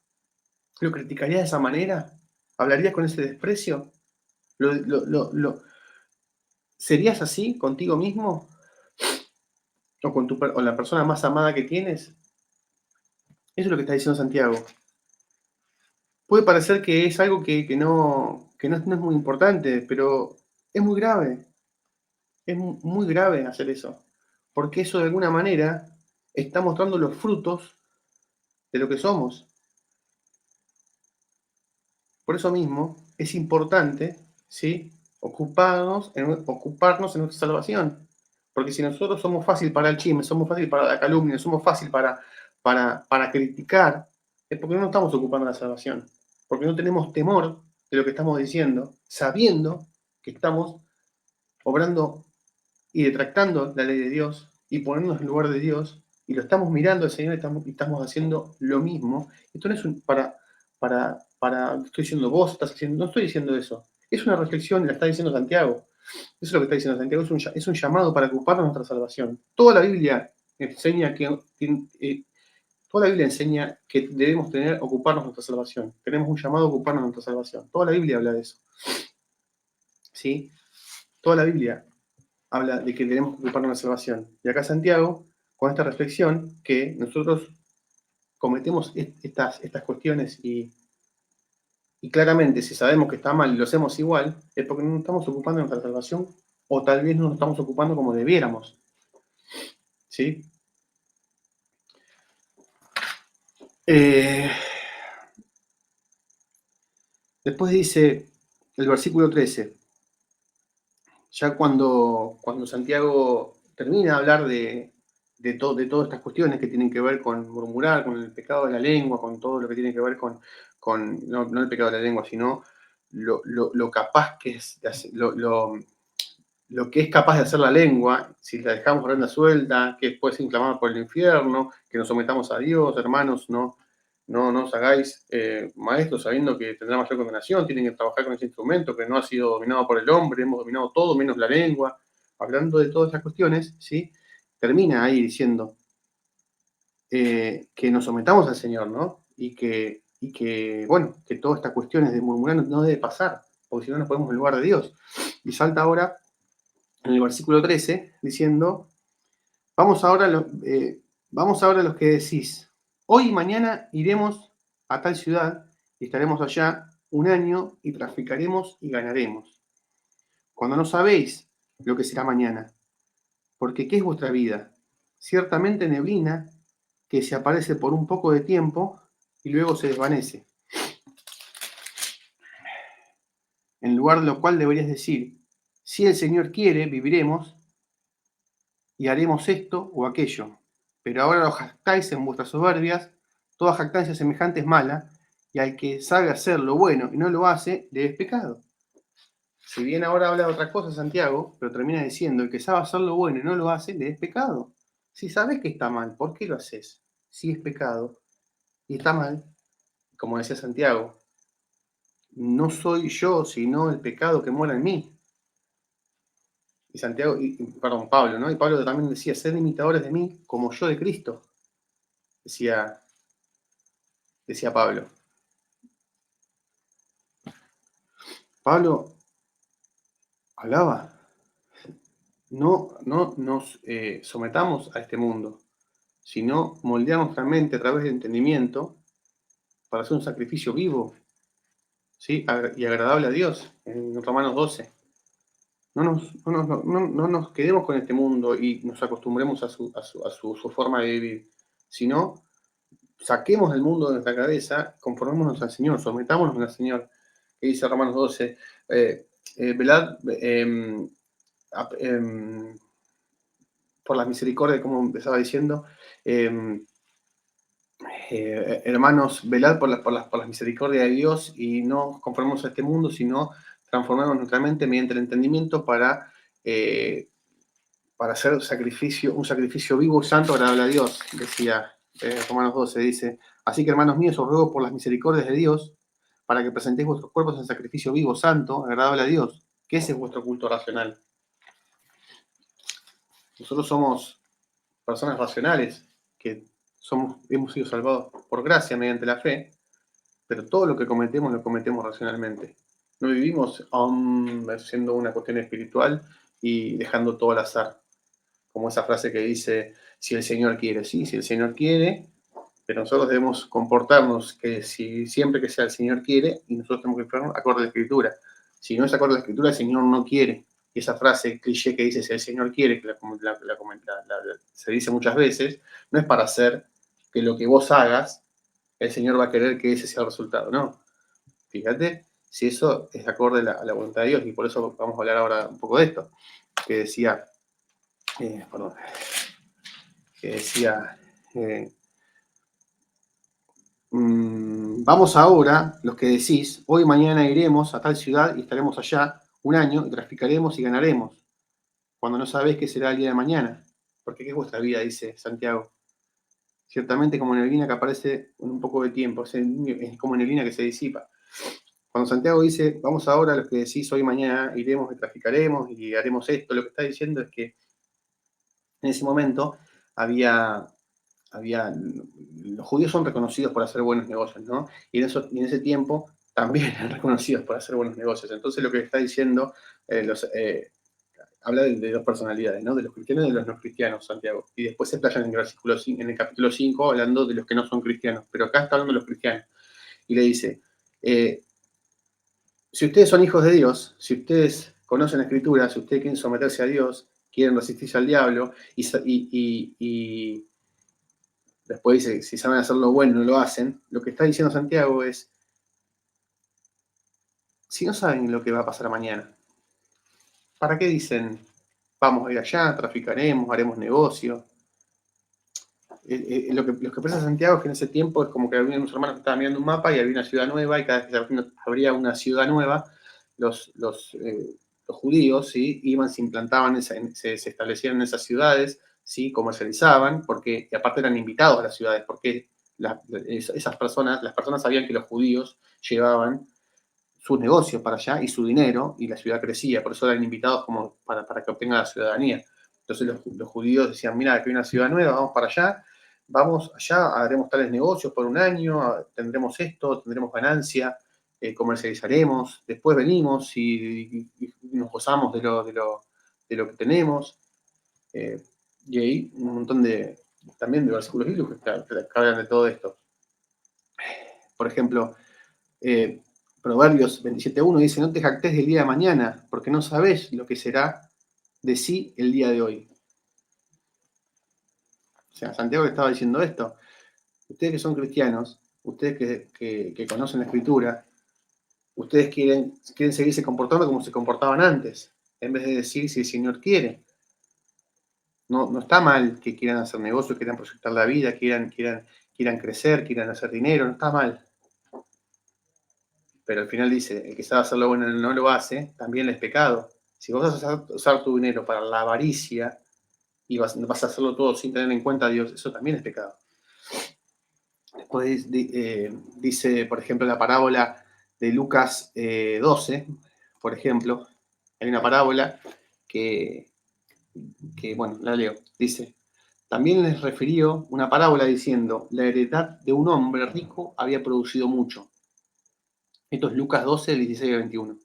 ¿Lo criticarías de esa manera? ¿Hablarías con ese desprecio? ¿Serías así contigo mismo? ¿O con la persona más amada que tienes? Eso es lo que está diciendo Santiago. Puede parecer que es algo que no es muy importante, pero es muy grave. Es muy grave hacer eso. Porque eso de alguna manera está mostrando los frutos de lo que somos. Por eso mismo es importante, ¿sí?, ocuparnos en nuestra salvación. Porque si nosotros somos fácil para el chisme, somos fácil para la calumnia, somos fácil para criticar, es porque no nos estamos ocupando de la salvación. Porque no tenemos temor de lo que estamos diciendo, sabiendo que estamos obrando y detractando la ley de Dios y poniéndonos en lugar de Dios, y lo estamos mirando al Señor y estamos haciendo lo mismo. Esto no es estoy diciendo vos, estás haciendo, no estoy diciendo eso. Es una reflexión y la está diciendo Santiago. Eso es lo que está diciendo Santiago, es un llamado para ocuparnos de nuestra salvación. Toda la Biblia enseña que debemos ocuparnos de nuestra salvación. Tenemos un llamado a ocuparnos de nuestra salvación. Toda la Biblia habla de eso. ¿Sí? Toda la Biblia habla de que debemos ocuparnos de la salvación. Y acá Santiago, con esta reflexión, que nosotros cometemos estas cuestiones y claramente si sabemos que está mal y lo hacemos igual, es porque no nos estamos ocupando de nuestra salvación o tal vez no nos estamos ocupando como debiéramos. ¿Sí? Después dice el versículo 13, ya cuando Santiago termina de hablar de todas estas cuestiones que tienen que ver con murmurar, con el pecado de la lengua, con todo lo que tiene que ver con no el pecado de la lengua, sino lo capaz que es, lo que es capaz de hacer la lengua, si la dejamos rienda suelta, que puede ser inflamada por el infierno, que nos sometamos a Dios, hermanos, no os hagáis maestros sabiendo que tendrá mayor condenación, tienen que trabajar con ese instrumento que no ha sido dominado por el hombre, hemos dominado todo menos la lengua. Hablando de todas estas cuestiones, ¿sí? Termina ahí diciendo que nos sometamos al Señor, ¿no? Y que, bueno, que todas estas cuestiones de murmurar no debe pasar, porque si no nos ponemos en el lugar de Dios. Y salta ahora en el versículo 13 diciendo, vamos ahora a los que decís, hoy y mañana iremos a tal ciudad y estaremos allá un año y traficaremos y ganaremos. Cuando no sabéis lo que será mañana, porque ¿qué es vuestra vida? Ciertamente neblina que se aparece por un poco de tiempo y luego se desvanece. En lugar de lo cual deberías decir, si el Señor quiere, viviremos y haremos esto o aquello. Pero ahora os jactáis en vuestras soberbias, toda jactancia semejante es mala, y al que sabe hacer lo bueno y no lo hace, le es pecado. Si bien ahora habla de otra cosa Santiago, pero termina diciendo, el que sabe hacer lo bueno y no lo hace, le es pecado. Si sabes que está mal, ¿por qué lo haces? Si es pecado y está mal, como decía Santiago, no soy yo, sino el pecado que mora en mí. Y Santiago, perdón, Pablo, ¿no? Y Pablo también decía, sed imitadores de mí como yo de Cristo, decía Pablo. Pablo hablaba, no nos sometamos a este mundo, sino moldeamos nuestra mente a través del entendimiento para hacer un sacrificio vivo, ¿sí? Y agradable a Dios, en Romanos 12. No nos quedemos con este mundo y nos acostumbremos a su forma de vivir, sino saquemos el mundo de nuestra cabeza, conformémonos al Señor, sometámonos al Señor, que dice Romanos 12, velad por la misericordia, como empezaba diciendo, hermanos, velad por las misericordias de Dios y no conformemos a este mundo, sino transformemos nuestra mente mediante el entendimiento para hacer un sacrificio vivo, santo, agradable a Dios, decía Romanos 12, dice, así que hermanos míos, os ruego por las misericordias de Dios, para que presentéis vuestros cuerpos en sacrificio vivo, santo, agradable a Dios, que ese es vuestro culto racional. Nosotros somos personas racionales, que hemos sido salvados por gracia mediante la fe, pero todo lo que cometemos lo cometemos racionalmente. No vivimos siendo una cuestión espiritual y dejando todo al azar. Como esa frase que dice, si el Señor quiere, sí, si el Señor quiere, pero nosotros debemos comportarnos que siempre que sea el Señor quiere, y nosotros tenemos que estar acorde a la Escritura. Si no es acorde a la Escritura, el Señor no quiere. Y esa frase cliché que dice, si el Señor quiere, que se dice muchas veces, no es para hacer que lo que vos hagas, el Señor va a querer que ese sea el resultado, no. Fíjate si eso es acorde a la voluntad de Dios, y por eso vamos a hablar ahora un poco de esto, que decía, vamos ahora, los que decís, hoy mañana iremos a tal ciudad y estaremos allá un año y traficaremos y ganaremos, cuando no sabéis qué será el día de mañana. Porque ¿qué es vuestra vida? Dice Santiago. ciertamente como neblina que aparece en un poco de tiempo, es como neblina que se disipa. Cuando Santiago dice, vamos ahora a lo que decís hoy, mañana, iremos y traficaremos y haremos esto, lo que está diciendo es que en ese momento había, los judíos son reconocidos por hacer buenos negocios, ¿no? Y en ese tiempo también eran reconocidos por hacer buenos negocios. Entonces lo que está diciendo, habla de dos personalidades, ¿no? De los cristianos y de los no cristianos, Santiago. Y después se playan en el versículo 5, en el capítulo 5, hablando de los que no son cristianos. Pero acá está hablando de los cristianos. Y le dice, si ustedes son hijos de Dios, si ustedes conocen la Escritura, si ustedes quieren someterse a Dios, quieren resistirse al diablo, y después dice, si saben hacer lo bueno, no lo hacen, lo que está diciendo Santiago es, si no saben lo que va a pasar mañana, ¿para qué dicen, vamos a ir allá, traficaremos, haremos negocio? Lo que expresa Santiago es que en ese tiempo es como que había unos hermanos que estaban mirando un mapa y había una ciudad nueva, y cada vez que se abría una ciudad nueva, los judíos, ¿sí? Iban, se implantaban, se establecían en esas ciudades, ¿sí? Comercializaban, porque, y aparte eran invitados a las ciudades, porque esas personas, las personas sabían que los judíos llevaban sus negocios para allá y su dinero, y la ciudad crecía, por eso eran invitados como para que obtengan la ciudadanía. Entonces los judíos decían, mira, aquí hay una ciudad nueva, vamos para allá, vamos allá, haremos tales negocios por un año, tendremos esto, tendremos ganancia, comercializaremos, después venimos y nos gozamos de lo que tenemos. Eh, y hay un montón también de versículos bíblicos que hablan de todo esto. Por ejemplo, Proverbios 27.1 dice, no te jactes del día de mañana, porque no sabes lo que será de sí el día de hoy. O sea, Santiago le estaba diciendo esto. Ustedes que son cristianos, ustedes que conocen la Escritura, ustedes quieren seguirse comportando como se comportaban antes, en vez de decir si el Señor quiere. No está mal que quieran hacer negocios, quieran proyectar la vida, quieran crecer, quieran hacer dinero, no está mal. Pero al final dice, el que sabe hacer lo bueno no lo hace, también es pecado. Si vos vas a usar tu dinero para la avaricia y vas a hacerlo todo sin tener en cuenta a Dios, eso también es pecado. Después dice, por ejemplo, la parábola de Lucas 12, por ejemplo, hay una parábola que, bueno, la leo. Dice, también les refirió una parábola diciendo, la heredad de un hombre rico había producido mucho. Esto es Lucas 12, 16 a 21.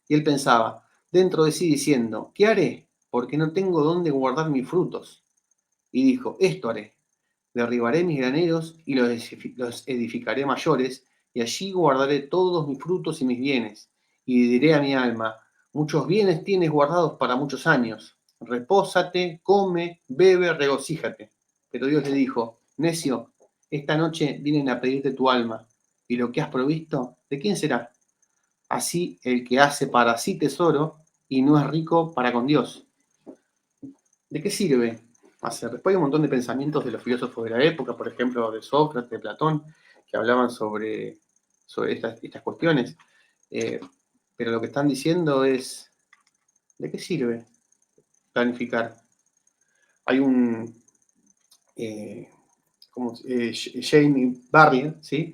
Y él pensaba dentro de sí diciendo, ¿qué haré? Porque no tengo dónde guardar mis frutos. Y dijo, esto haré, derribaré mis graneros y los edificaré mayores, y allí guardaré todos mis frutos y mis bienes. Y diré a mi alma, muchos bienes tienes guardados para muchos años. Repósate, come, bebe, regocíjate. Pero Dios le dijo, necio, esta noche vienen a pedirte tu alma, y lo que has provisto, ¿de quién será? Así el que hace para sí tesoro y no es rico para con Dios. ¿De qué sirve hacer? Después hay un montón de pensamientos de los filósofos de la época, por ejemplo, de Sócrates, de Platón, que hablaban sobre estas cuestiones. Pero lo que están diciendo es, ¿de qué sirve planificar? Hay un Jamie Barrier, ¿sí?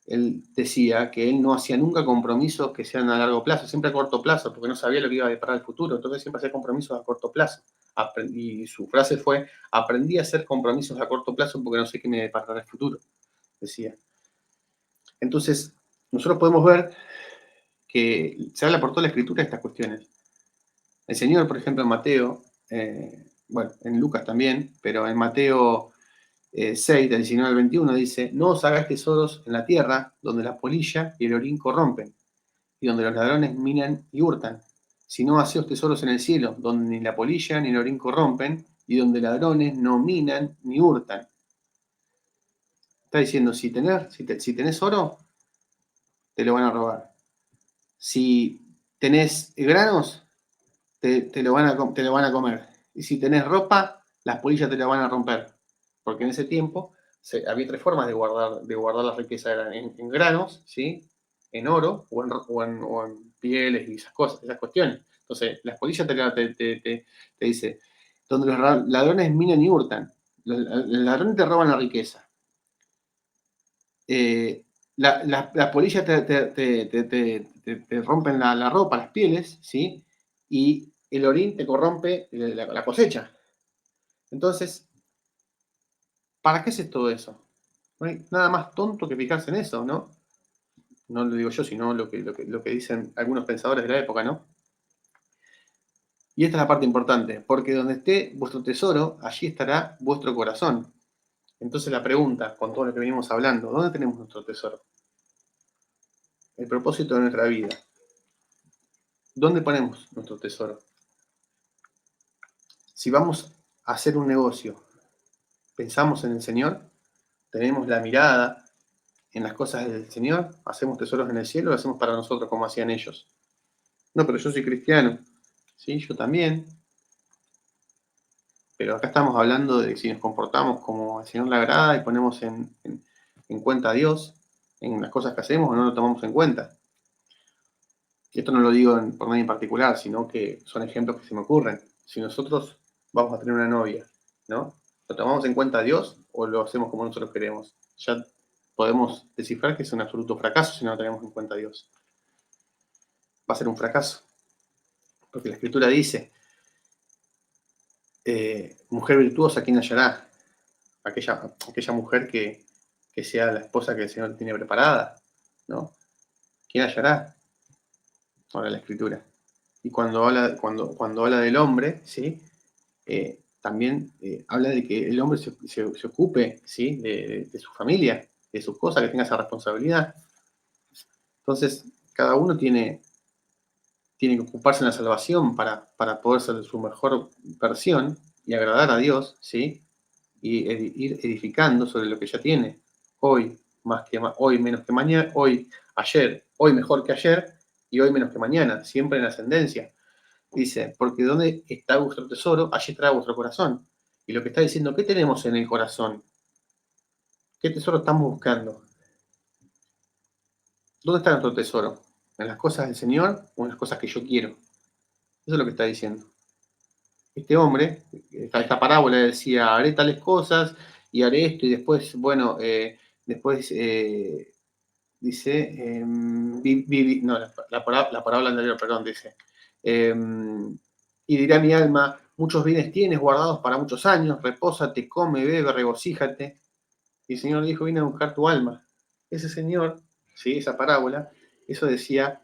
Él decía que él no hacía nunca compromisos que sean a largo plazo, siempre a corto plazo, porque no sabía lo que iba a deparar el futuro, entonces siempre hacía compromisos a corto plazo. Y su frase fue, aprendí a hacer compromisos a corto plazo porque no sé qué me deparará el futuro, decía. Entonces, nosotros podemos ver que se habla por toda la escritura de estas cuestiones. El Señor, por ejemplo, en Mateo, bueno, en Lucas también, pero en Mateo 6, del 19 al 21, dice, no os hagáis tesoros en la tierra, donde la polilla y el orín corrompen, y donde los ladrones minan y hurtan, sino haceos tesoros en el cielo, donde ni la polilla ni el orín corrompen, y donde ladrones no minan ni hurtan. Está diciendo, si tenés oro, te lo van a robar. Si tenés granos, te lo van a comer. Y si tenés ropa, las polillas te la van a romper. Porque en ese tiempo había tres formas de guardar la riqueza. Eran en granos, ¿sí? En oro o en pieles y esas cosas, esas cuestiones. Entonces, las polillas te dice, donde los ladrones minan y hurtan. Los ladrones te roban la riqueza. Las polillas te rompen la ropa, las pieles, ¿sí? Y el orín te corrompe la cosecha. Entonces, ¿para qué haces todo eso? No hay nada más tonto que fijarse en eso, ¿no? No lo digo yo, sino lo que dicen algunos pensadores de la época, ¿no? Y esta es la parte importante, porque donde esté vuestro tesoro, allí estará vuestro corazón. Entonces la pregunta, con todo lo que venimos hablando, ¿dónde tenemos nuestro tesoro? El propósito de nuestra vida. ¿Dónde ponemos nuestro tesoro? Si vamos a hacer un negocio, pensamos en el Señor, tenemos la mirada en las cosas del Señor, hacemos tesoros en el cielo, lo hacemos para nosotros como hacían ellos. No, pero yo soy cristiano. Sí, yo también. Pero acá estamos hablando de si nos comportamos como el Señor le agrada y ponemos en cuenta a Dios en las cosas que hacemos o no lo tomamos en cuenta. Y esto no lo digo por nadie en particular, sino que son ejemplos que se me ocurren. Si nosotros vamos a tener una novia, ¿no? ¿Lo tomamos en cuenta a Dios o lo hacemos como nosotros queremos? Ya podemos descifrar que es un absoluto fracaso si no lo tenemos en cuenta a Dios. Va a ser un fracaso. Porque la Escritura dice, mujer virtuosa, ¿quién hallará? Aquella mujer que sea la esposa que el Señor tiene preparada, ¿no? ¿Quién hallará? Ahora la Escritura. Y cuando habla del hombre, ¿sí? También habla de que el hombre se ocupe, ¿sí? De su familia, de sus cosas, que tenga esa responsabilidad. Entonces, cada uno tiene que ocuparse en la salvación para poder ser su mejor versión y agradar a Dios, ¿sí? Y ir edificando sobre lo que ya tiene. Hoy, hoy menos que mañana, hoy mejor que ayer y hoy menos que mañana, siempre en ascendencia. Dice, porque donde está vuestro tesoro, allí estará vuestro corazón. Y lo que está diciendo, ¿qué tenemos en el corazón? ¿Qué tesoro estamos buscando? ¿Dónde está nuestro tesoro? ¿En las cosas del Señor o en las cosas que yo quiero? Eso es lo que está diciendo. Este hombre, esta parábola decía, haré tales cosas y haré esto y después, bueno, dice, no, la parábola anterior, perdón, dice, y dirá mi alma, muchos bienes tienes guardados para muchos años, repósate, come, bebe, regocíjate. Y el Señor dijo, vine a buscar tu alma. Ese Señor, ¿sí? Esa parábola, eso decía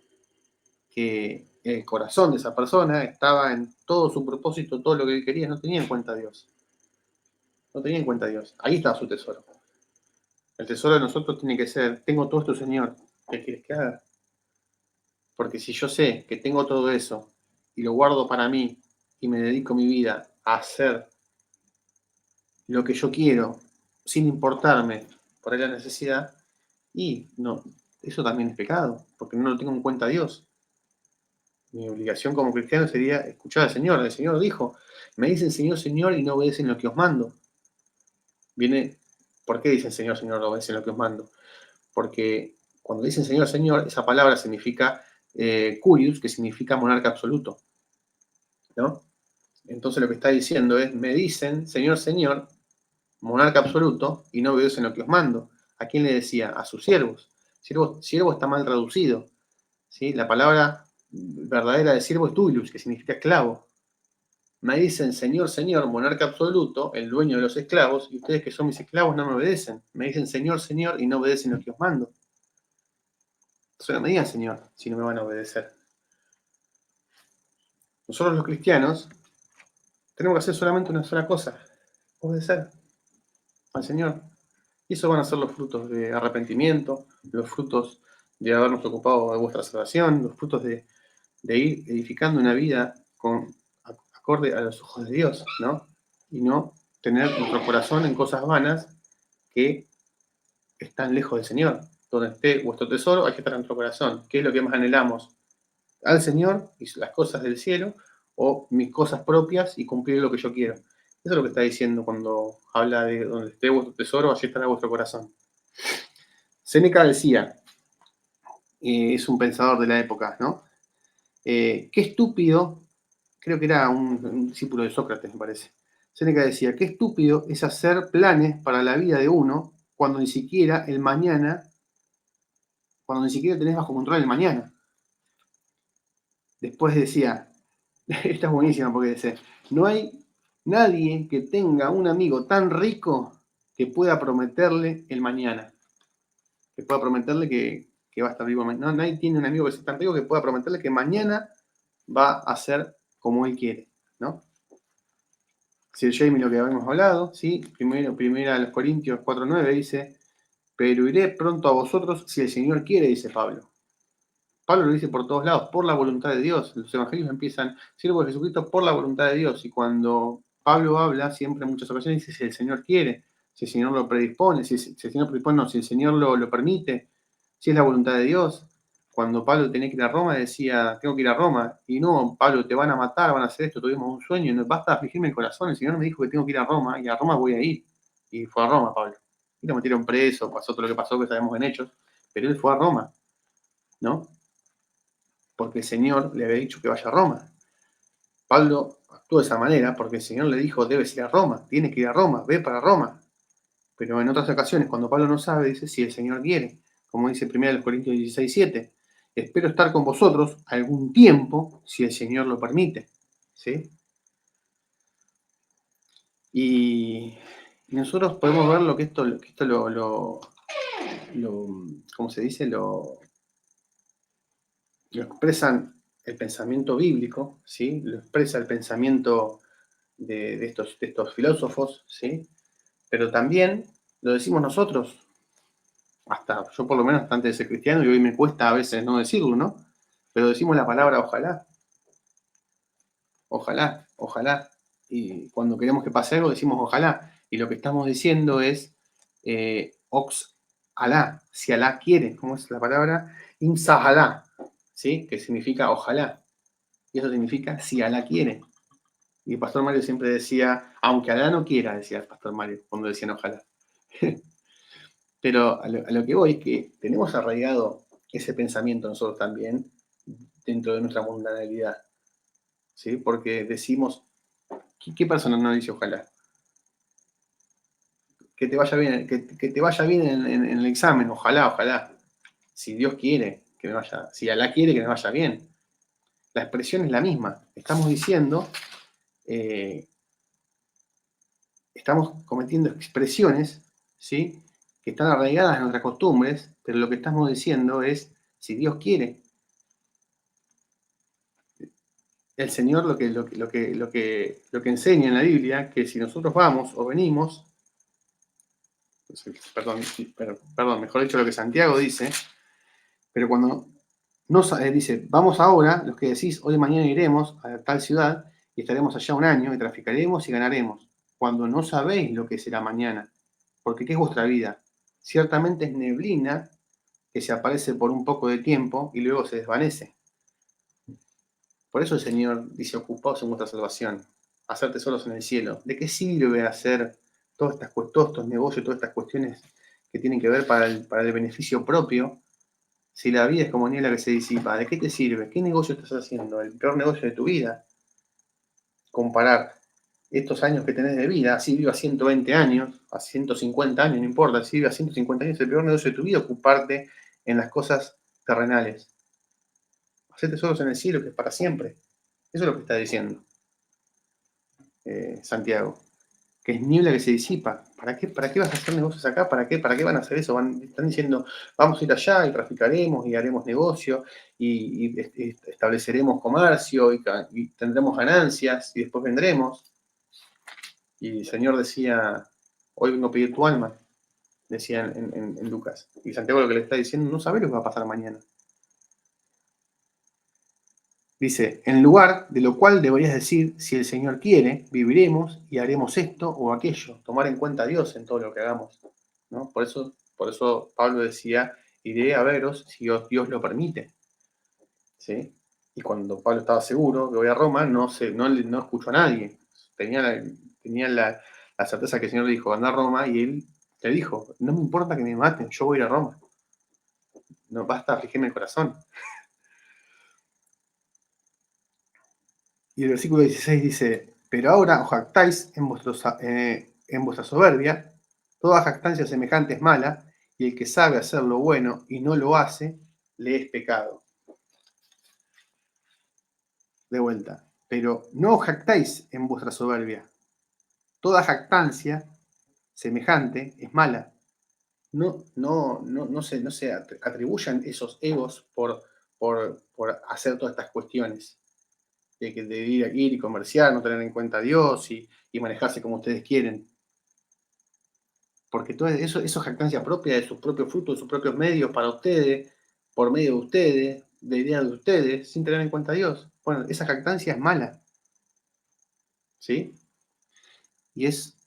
que el corazón de esa persona estaba en todo su propósito, todo lo que él quería, no tenía en cuenta a Dios. No tenía en cuenta a Dios. Ahí estaba su tesoro. El tesoro de nosotros tiene que ser, tengo todo esto, Señor, ¿qué quieres que haga? Porque si yo sé que tengo todo eso y lo guardo para mí y me dedico mi vida a hacer lo que yo quiero, sin importarme por ahí la necesidad, y no, eso también es pecado, porque no lo tengo en cuenta a Dios. Mi obligación como cristiano sería escuchar al Señor. El Señor dijo, me dicen Señor, Señor, y no obedecen lo que os mando. ¿Por qué dicen Señor, Señor, no obedecen lo que os mando? Porque cuando dicen Señor, Señor, esa palabra significa curius, que significa monarca absoluto, ¿no? Entonces lo que está diciendo es, me dicen Señor, Señor, monarca absoluto, y no obedecen lo que os mando. ¿A quién le decía? A sus siervos. Siervo está mal traducido, ¿sí? La palabra verdadera de siervo es duilus, que significa esclavo. Me dicen, Señor, Señor, monarca absoluto, el dueño de los esclavos, y ustedes que son mis esclavos no me obedecen. Me dicen, Señor, Señor, y no obedecen lo que os mando. Entonces no me digan, Señor, si no me van a obedecer. Nosotros los cristianos tenemos que hacer solamente una sola cosa, obedecer al Señor. Y eso van a ser los frutos de arrepentimiento, los frutos de habernos ocupado de vuestra salvación, los frutos de ir edificando una vida acorde a los ojos de Dios, ¿no? Y no tener nuestro corazón en cosas vanas que están lejos del Señor. Donde esté vuestro tesoro, hay que estar en nuestro corazón. ¿Qué es lo que más anhelamos? ¿Al Señor y las cosas del cielo o mis cosas propias y cumplir lo que yo quiero? Eso es lo que está diciendo cuando habla de donde esté vuestro tesoro, allí estará vuestro corazón. Séneca decía, es un pensador de la época, ¿no? Qué estúpido, creo que era un discípulo de Sócrates, me parece. Séneca decía, qué estúpido es hacer planes para la vida de uno cuando ni siquiera el mañana, cuando ni siquiera tenés bajo control el mañana. Después decía, esta es buenísima porque dice, no hay nadie que tenga un amigo tan rico que pueda prometerle el mañana, que pueda prometerle que va a estar vivo mañana. No, nadie tiene un amigo que sea tan rico que pueda prometerle que mañana va a ser como él quiere, ¿no? Sir Jamie, lo que habíamos hablado, ¿sí? Primera a los Corintios 4:9 dice, pero iré pronto a vosotros si el Señor quiere, dice Pablo. Pablo lo dice por todos lados, por la voluntad de Dios. Los evangelios empiezan, siervo de Jesucristo, por la voluntad de Dios. Y cuando Pablo habla, siempre en muchas ocasiones dice, si el Señor quiere, si el Señor lo predispone, si el Señor predispone, no, si el Señor lo permite, si es la voluntad de Dios. Cuando Pablo tenía que ir a Roma, decía, tengo que ir a Roma. Y no, Pablo, te van a matar, van a hacer esto, tuvimos un sueño, no, basta afligirme el corazón. El Señor me dijo que tengo que ir a Roma, y a Roma voy a ir. Y fue a Roma, Pablo. Y lo metieron preso, pasó todo lo que pasó, que sabemos en Hechos, pero él fue a Roma, ¿no? Porque el Señor le había dicho que vaya a Roma. Pablo actuó de esa manera porque el Señor le dijo, debes ir a Roma, tienes que ir a Roma, ve para Roma. Pero en otras ocasiones, cuando Pablo no sabe, dice, si el Señor quiere, como dice 1 Corintios 16:7, espero estar con vosotros algún tiempo, si el Señor lo permite. ¿Sí? Y nosotros podemos ver lo que esto ¿cómo se dice? Lo expresan el pensamiento bíblico, ¿sí? Lo expresa el pensamiento de estos filósofos, ¿sí? Pero también lo decimos nosotros, hasta yo por lo menos antes de ser cristiano, y hoy me cuesta a veces no decirlo, ¿no? Pero decimos la palabra ojalá, ojalá, ojalá. Y cuando queremos que pase algo decimos ojalá. Y lo que estamos diciendo es ox alá, si Alá quiere, ¿cómo es la palabra? Imsahalá, ¿sí? Que significa ojalá. Y eso significa si Alá quiere. Y el pastor Mario siempre decía, aunque Alá no quiera, decía el pastor Mario, cuando decían ojalá. Pero a lo que voy es que tenemos arraigado ese pensamiento nosotros también dentro de nuestra mundanalidad, ¿sí? Porque decimos, ¿qué persona no dice ojalá? Que te vaya bien, que te vaya bien en el examen, ojalá, ojalá. Si Dios quiere que me vaya, si Alá quiere que me vaya bien. La expresión es la misma. Estamos diciendo, estamos cometiendo expresiones, ¿sí? Que están arraigadas en nuestras costumbres, pero lo que estamos diciendo es, si Dios quiere, el Señor lo que enseña en la Biblia, que si nosotros vamos o venimos, perdón, mejor dicho lo que Santiago dice, pero cuando no dice, vamos ahora, los que decís, hoy mañana iremos a tal ciudad y estaremos allá un año y traficaremos y ganaremos, cuando no sabéis lo que será mañana, porque ¿qué es vuestra vida? Ciertamente es neblina que se aparece por un poco de tiempo y luego se desvanece. Por eso el Señor dice, ocupaos en vuestra salvación, hacer tesoros en el cielo. ¿De qué sirve hacer todos estos negocios, todas estas cuestiones que tienen que ver para el beneficio propio, si la vida es como niebla que se disipa? ¿De qué te sirve? ¿Qué negocio estás haciendo? El peor negocio de tu vida. Comparar estos años que tenés de vida, así viva 120 años, a 150 años, no importa, si viva 150 años, el peor negocio de tu vida, ocuparte en las cosas terrenales. Hacer tesoros en el cielo, que es para siempre. Eso es lo que está diciendo Santiago. Que es niebla que se disipa. ¿Para qué vas a hacer negocios acá? ¿Para qué van a hacer eso? Están diciendo, vamos a ir allá y traficaremos y haremos negocio y estableceremos comercio y tendremos ganancias y después vendremos. Y el Señor decía, hoy vengo a pedir tu alma, decía en Lucas. Y Santiago lo que le está diciendo, no sabe lo que va a pasar mañana. Dice, en lugar de lo cual deberías decir, si el Señor quiere, viviremos y haremos esto o aquello. Tomar en cuenta a Dios en todo lo que hagamos, ¿no? Por eso Pablo decía, iré a veros si Dios lo permite, ¿sí? Y cuando Pablo estaba seguro que voy a Roma, no escuchó a nadie. Tenía la certeza que el Señor le dijo, anda a Roma, y él le dijo, no me importa que me maten, yo voy a ir a Roma. No basta afligirme el corazón. Y el versículo 16 dice, Pero ahora os jactáis en vuestra soberbia. Toda jactancia semejante es mala, y el que sabe hacer lo bueno y no lo hace, le es pecado. De vuelta. Pero no os jactáis en vuestra soberbia. Toda jactancia semejante es mala. No se atribuyan esos egos por hacer todas estas cuestiones. De ir y comerciar, no tener en cuenta a Dios y manejarse como ustedes quieren. Porque todo eso es jactancia propia de sus propios frutos, de sus propios medios para ustedes, por medio de ustedes, de ideas de ustedes, sin tener en cuenta a Dios. Bueno, esa jactancia es mala. ¿Sí? Y es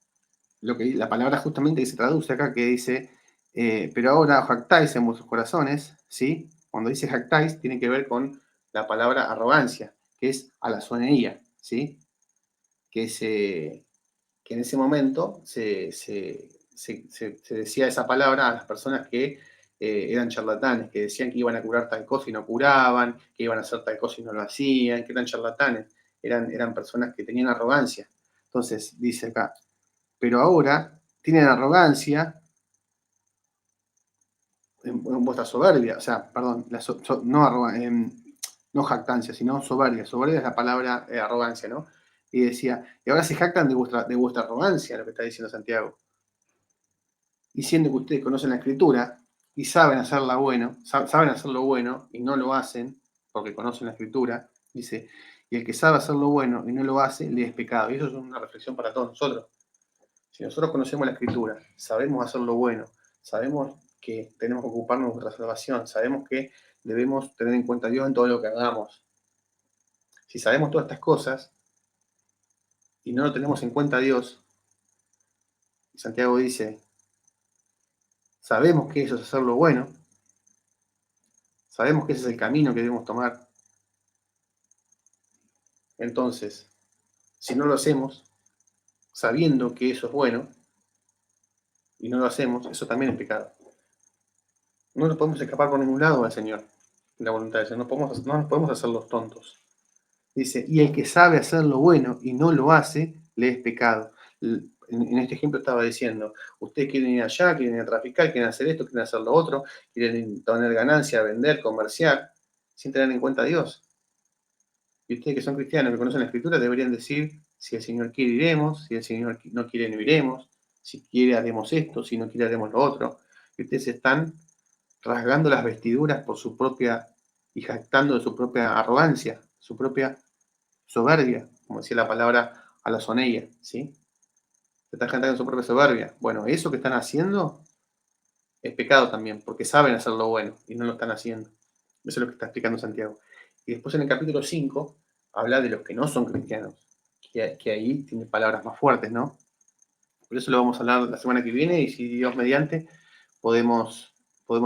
lo que la palabra justamente que se traduce acá, que dice, pero ahora jactáis en vuestros corazones, ¿sí? Cuando dice jactáis, tiene que ver con la palabra arrogancia, que es alazoneía, ¿sí? Que en ese momento se decía esa palabra a las personas que eran charlatanes, que decían que iban a curar tal cosa y no curaban, que iban a hacer tal cosa y no lo hacían, que eran charlatanes, eran personas que tenían arrogancia. Entonces, dice acá, pero ahora tienen arrogancia en vuestra soberbia, o sea, perdón, no jactancia, sino soberbia. Soberbia es la palabra arrogancia, ¿no? Y decía, y ahora se jactan de vuestra arrogancia, lo que está diciendo Santiago. Diciendo que ustedes conocen la escritura y saben hacerlo bueno y no lo hacen porque conocen la escritura, dice, y el que sabe hacer lo bueno y no lo hace, le es pecado. Y eso es una reflexión para todos nosotros. Si nosotros conocemos la escritura, sabemos hacer lo bueno, sabemos que tenemos que ocuparnos de nuestra salvación, sabemos que debemos tener en cuenta a Dios en todo lo que hagamos. Si sabemos todas estas cosas y no lo tenemos en cuenta a Dios, Santiago dice, sabemos que eso es hacer lo bueno, sabemos que ese es el camino que debemos tomar. Entonces, si no lo hacemos, sabiendo que eso es bueno, y no lo hacemos, eso también es pecado. No nos podemos escapar por ningún lado al Señor, la voluntad de Dios. No nos podemos hacer los tontos. Dice, y el que sabe hacer lo bueno y no lo hace, le es pecado. En este ejemplo estaba diciendo, ustedes quieren ir allá, quieren ir a traficar, quieren hacer esto, quieren hacer lo otro, quieren tener ganancia, vender, comerciar, sin tener en cuenta a Dios. Y ustedes que son cristianos, que conocen la Escritura, deberían decir, si el Señor quiere, iremos, si el Señor no quiere, no iremos, si quiere, haremos esto, si no quiere, haremos lo otro. Y ustedes están rasgando las vestiduras por su propia, y jactando de su propia arrogancia, su propia soberbia, como decía la palabra alazoneia, ¿sí? Se están jactando de su propia soberbia. Bueno, eso que están haciendo es pecado también, porque saben hacer lo bueno y no lo están haciendo. Eso es lo que está explicando Santiago. Y después en el capítulo 5 habla de los que no son cristianos, que ahí tiene palabras más fuertes, ¿no? Por eso lo vamos a hablar la semana que viene y si Dios mediante podemos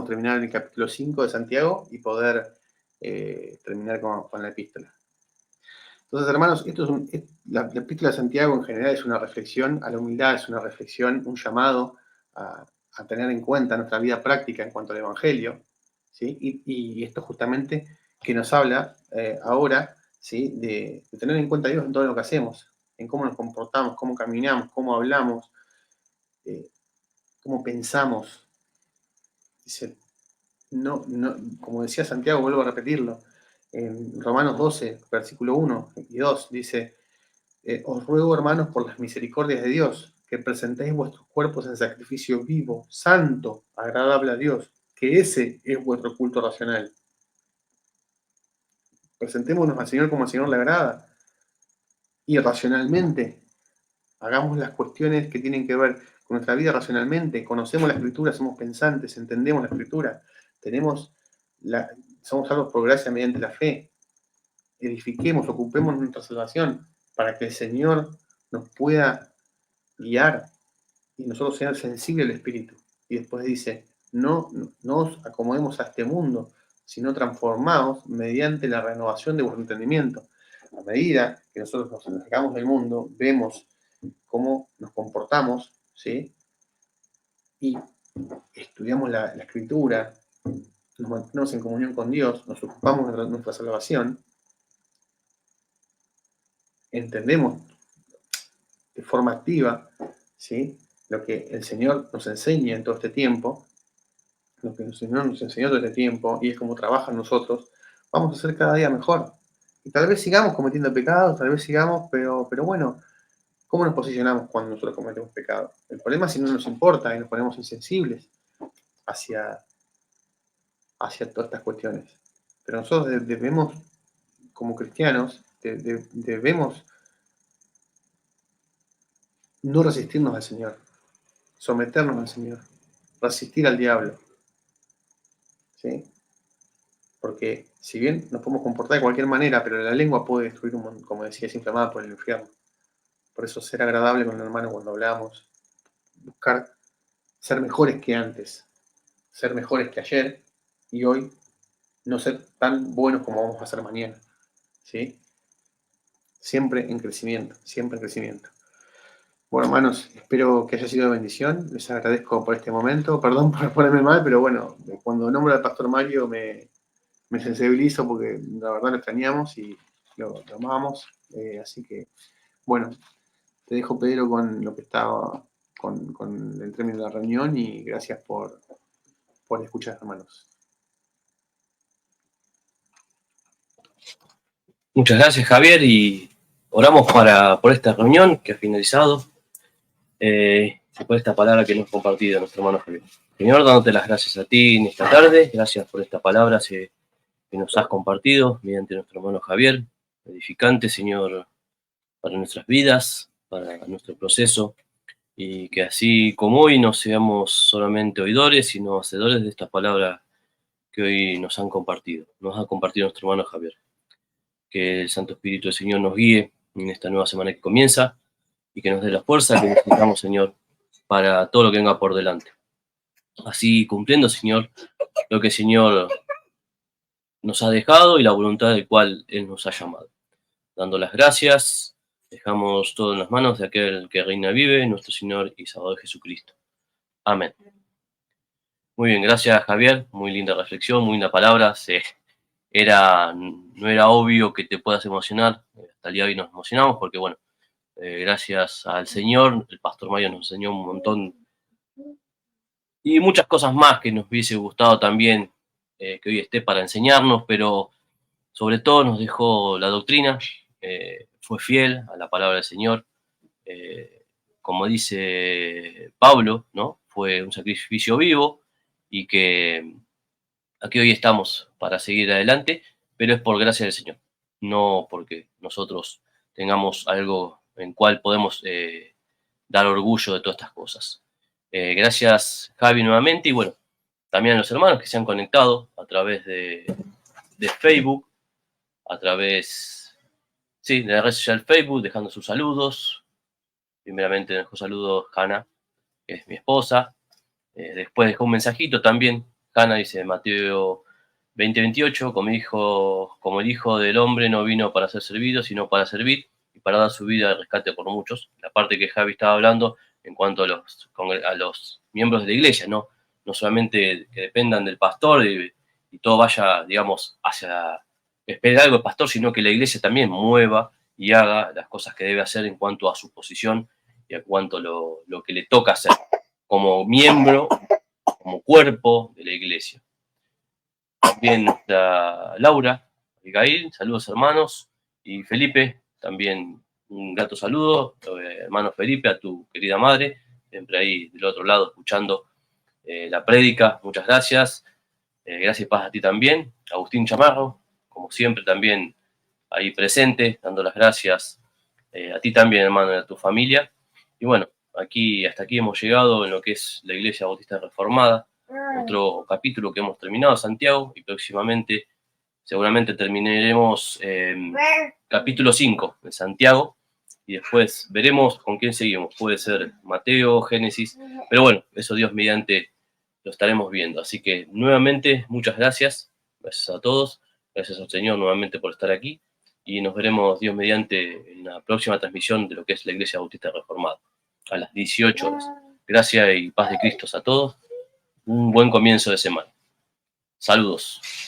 terminar en el capítulo 5 de Santiago y poder terminar con la epístola. Entonces, hermanos, la epístola de Santiago en general es una reflexión a la humildad, es una reflexión, un llamado a tener en cuenta nuestra vida práctica en cuanto al Evangelio, ¿sí? Y esto justamente que nos habla ahora, ¿sí? De tener en cuenta a Dios en todo lo que hacemos, en cómo nos comportamos, cómo caminamos, cómo hablamos, eh, cómo pensamos. Dice, como decía Santiago, vuelvo a repetirlo, en Romanos 12, versículo 1 y 2, dice, os ruego, hermanos, por las misericordias de Dios, que presentéis vuestros cuerpos en sacrificio vivo, santo, agradable a Dios, que ese es vuestro culto racional. Presentémonos al Señor como al Señor le agrada. Y racionalmente, hagamos las cuestiones que tienen que ver con nuestra vida racionalmente. Conocemos la Escritura, somos pensantes, entendemos la Escritura, somos salvos por gracia mediante la fe. Edifiquemos, ocupemos nuestra salvación para que el Señor nos pueda guiar y nosotros seamos sensibles al Espíritu. Y después dice, no os acomodemos a este mundo, sino transformados mediante la renovación de vuestro entendimiento. A medida que nosotros nos alejamos del mundo, vemos cómo nos comportamos, ¿sí? Y estudiamos la Escritura, nos mantenemos en comunión con Dios, nos ocupamos de nuestra salvación, entendemos forma activa, ¿sí? Lo que el Señor nos enseña en todo este tiempo, lo que el Señor nos enseñó todo este tiempo, y es como trabaja en nosotros, vamos a ser cada día mejor. Y tal vez sigamos cometiendo pecados, tal vez sigamos, pero bueno, ¿cómo nos posicionamos cuando nosotros cometemos pecado? El problema es si no nos importa y nos ponemos insensibles hacia, hacia todas estas cuestiones. Pero nosotros debemos, como cristianos, debemos no resistirnos al Señor, someternos al Señor, resistir al diablo, ¿sí? Porque si bien nos podemos comportar de cualquier manera, pero la lengua puede destruir un montón, como decía, es inflamada por el infierno. Por eso ser agradable con el hermano cuando hablamos, buscar ser mejores que antes, ser mejores que ayer y hoy, no ser tan buenos como vamos a ser mañana, ¿sí? Siempre en crecimiento, siempre en crecimiento. Bueno, hermanos, espero que haya sido de bendición. Les agradezco por este momento. Perdón por ponerme mal, pero bueno, cuando nombro al pastor Mario me sensibilizo porque la verdad lo extrañamos y lo amamos. Así que, bueno, te dejo, Pedro, con lo que estaba, con el término de la reunión y gracias por escuchar, hermanos. Muchas gracias, Javier, y oramos por esta reunión que ha finalizado, y por esta palabra que nos ha compartido nuestro hermano Javier. Señor, dándote las gracias a ti en esta tarde, gracias por esta palabra que nos has compartido mediante nuestro hermano Javier, edificante, Señor, para nuestras vidas, para nuestro proceso, y que así como hoy no seamos solamente oidores, sino hacedores de estas palabras que hoy nos ha compartido nuestro hermano Javier. Que el Santo Espíritu del Señor nos guíe en esta nueva semana que comienza y que nos dé la fuerza que necesitamos, Señor, para todo lo que venga por delante. Así cumpliendo, Señor, lo que el Señor nos ha dejado y la voluntad del cual Él nos ha llamado. Dando las gracias, dejamos todo en las manos de aquel que reina y vive, nuestro Señor y Salvador Jesucristo. Amén. Muy bien, gracias, Javier. Muy linda reflexión, muy linda palabra. No era obvio que te puedas emocionar. Hasta el día de hoy nos emocionamos porque, bueno, gracias al Señor, el pastor Mario nos enseñó un montón y muchas cosas más que nos hubiese gustado también que hoy esté para enseñarnos, pero sobre todo nos dejó la doctrina, fue fiel a la palabra del Señor, como dice Pablo, ¿no? Fue un sacrificio vivo y que aquí hoy estamos para seguir adelante, pero es por gracia del Señor, no porque nosotros tengamos algo en cual podemos dar orgullo de todas estas cosas. Gracias, Javi, nuevamente, y bueno, también a los hermanos que se han conectado a través de Facebook, a través, sí, de la red social Facebook, dejando sus saludos. Primeramente dejó saludos Hanna, que es mi esposa. Después dejó un mensajito también. Hanna dice, Mateo 20:28, como el Hijo del Hombre no vino para ser servido, sino para servir y para dar su vida de rescate por muchos. La parte que Javi estaba hablando en cuanto a los miembros de la iglesia, ¿no? No solamente que dependan del pastor y todo vaya, digamos, hacia esperar algo del pastor, sino que la iglesia también mueva y haga las cosas que debe hacer en cuanto a su posición y a cuanto lo que le toca hacer como miembro, como cuerpo de la iglesia. También está Laura, Abigail, saludos hermanos, y Felipe, también un grato saludo, hermano Felipe, a tu querida madre, siempre ahí del otro lado escuchando la prédica, muchas gracias, gracias y paz a ti también, Agustín Chamarro, como siempre también ahí presente, dando las gracias a ti también, hermano, y a tu familia, y bueno, hasta aquí hemos llegado en lo que es la Iglesia Bautista Reformada, otro capítulo que hemos terminado, Santiago, y próximamente seguramente terminaremos capítulo 5 de Santiago, y después veremos con quién seguimos. Puede ser Mateo, Génesis, pero bueno, eso Dios mediante lo estaremos viendo. Así que nuevamente, muchas gracias a todos, gracias al Señor nuevamente por estar aquí, y nos veremos Dios mediante en la próxima transmisión de lo que es la Iglesia Bautista Reformada, a las 18 horas. Gracias y paz de Cristo a todos. Un buen comienzo de semana. Saludos.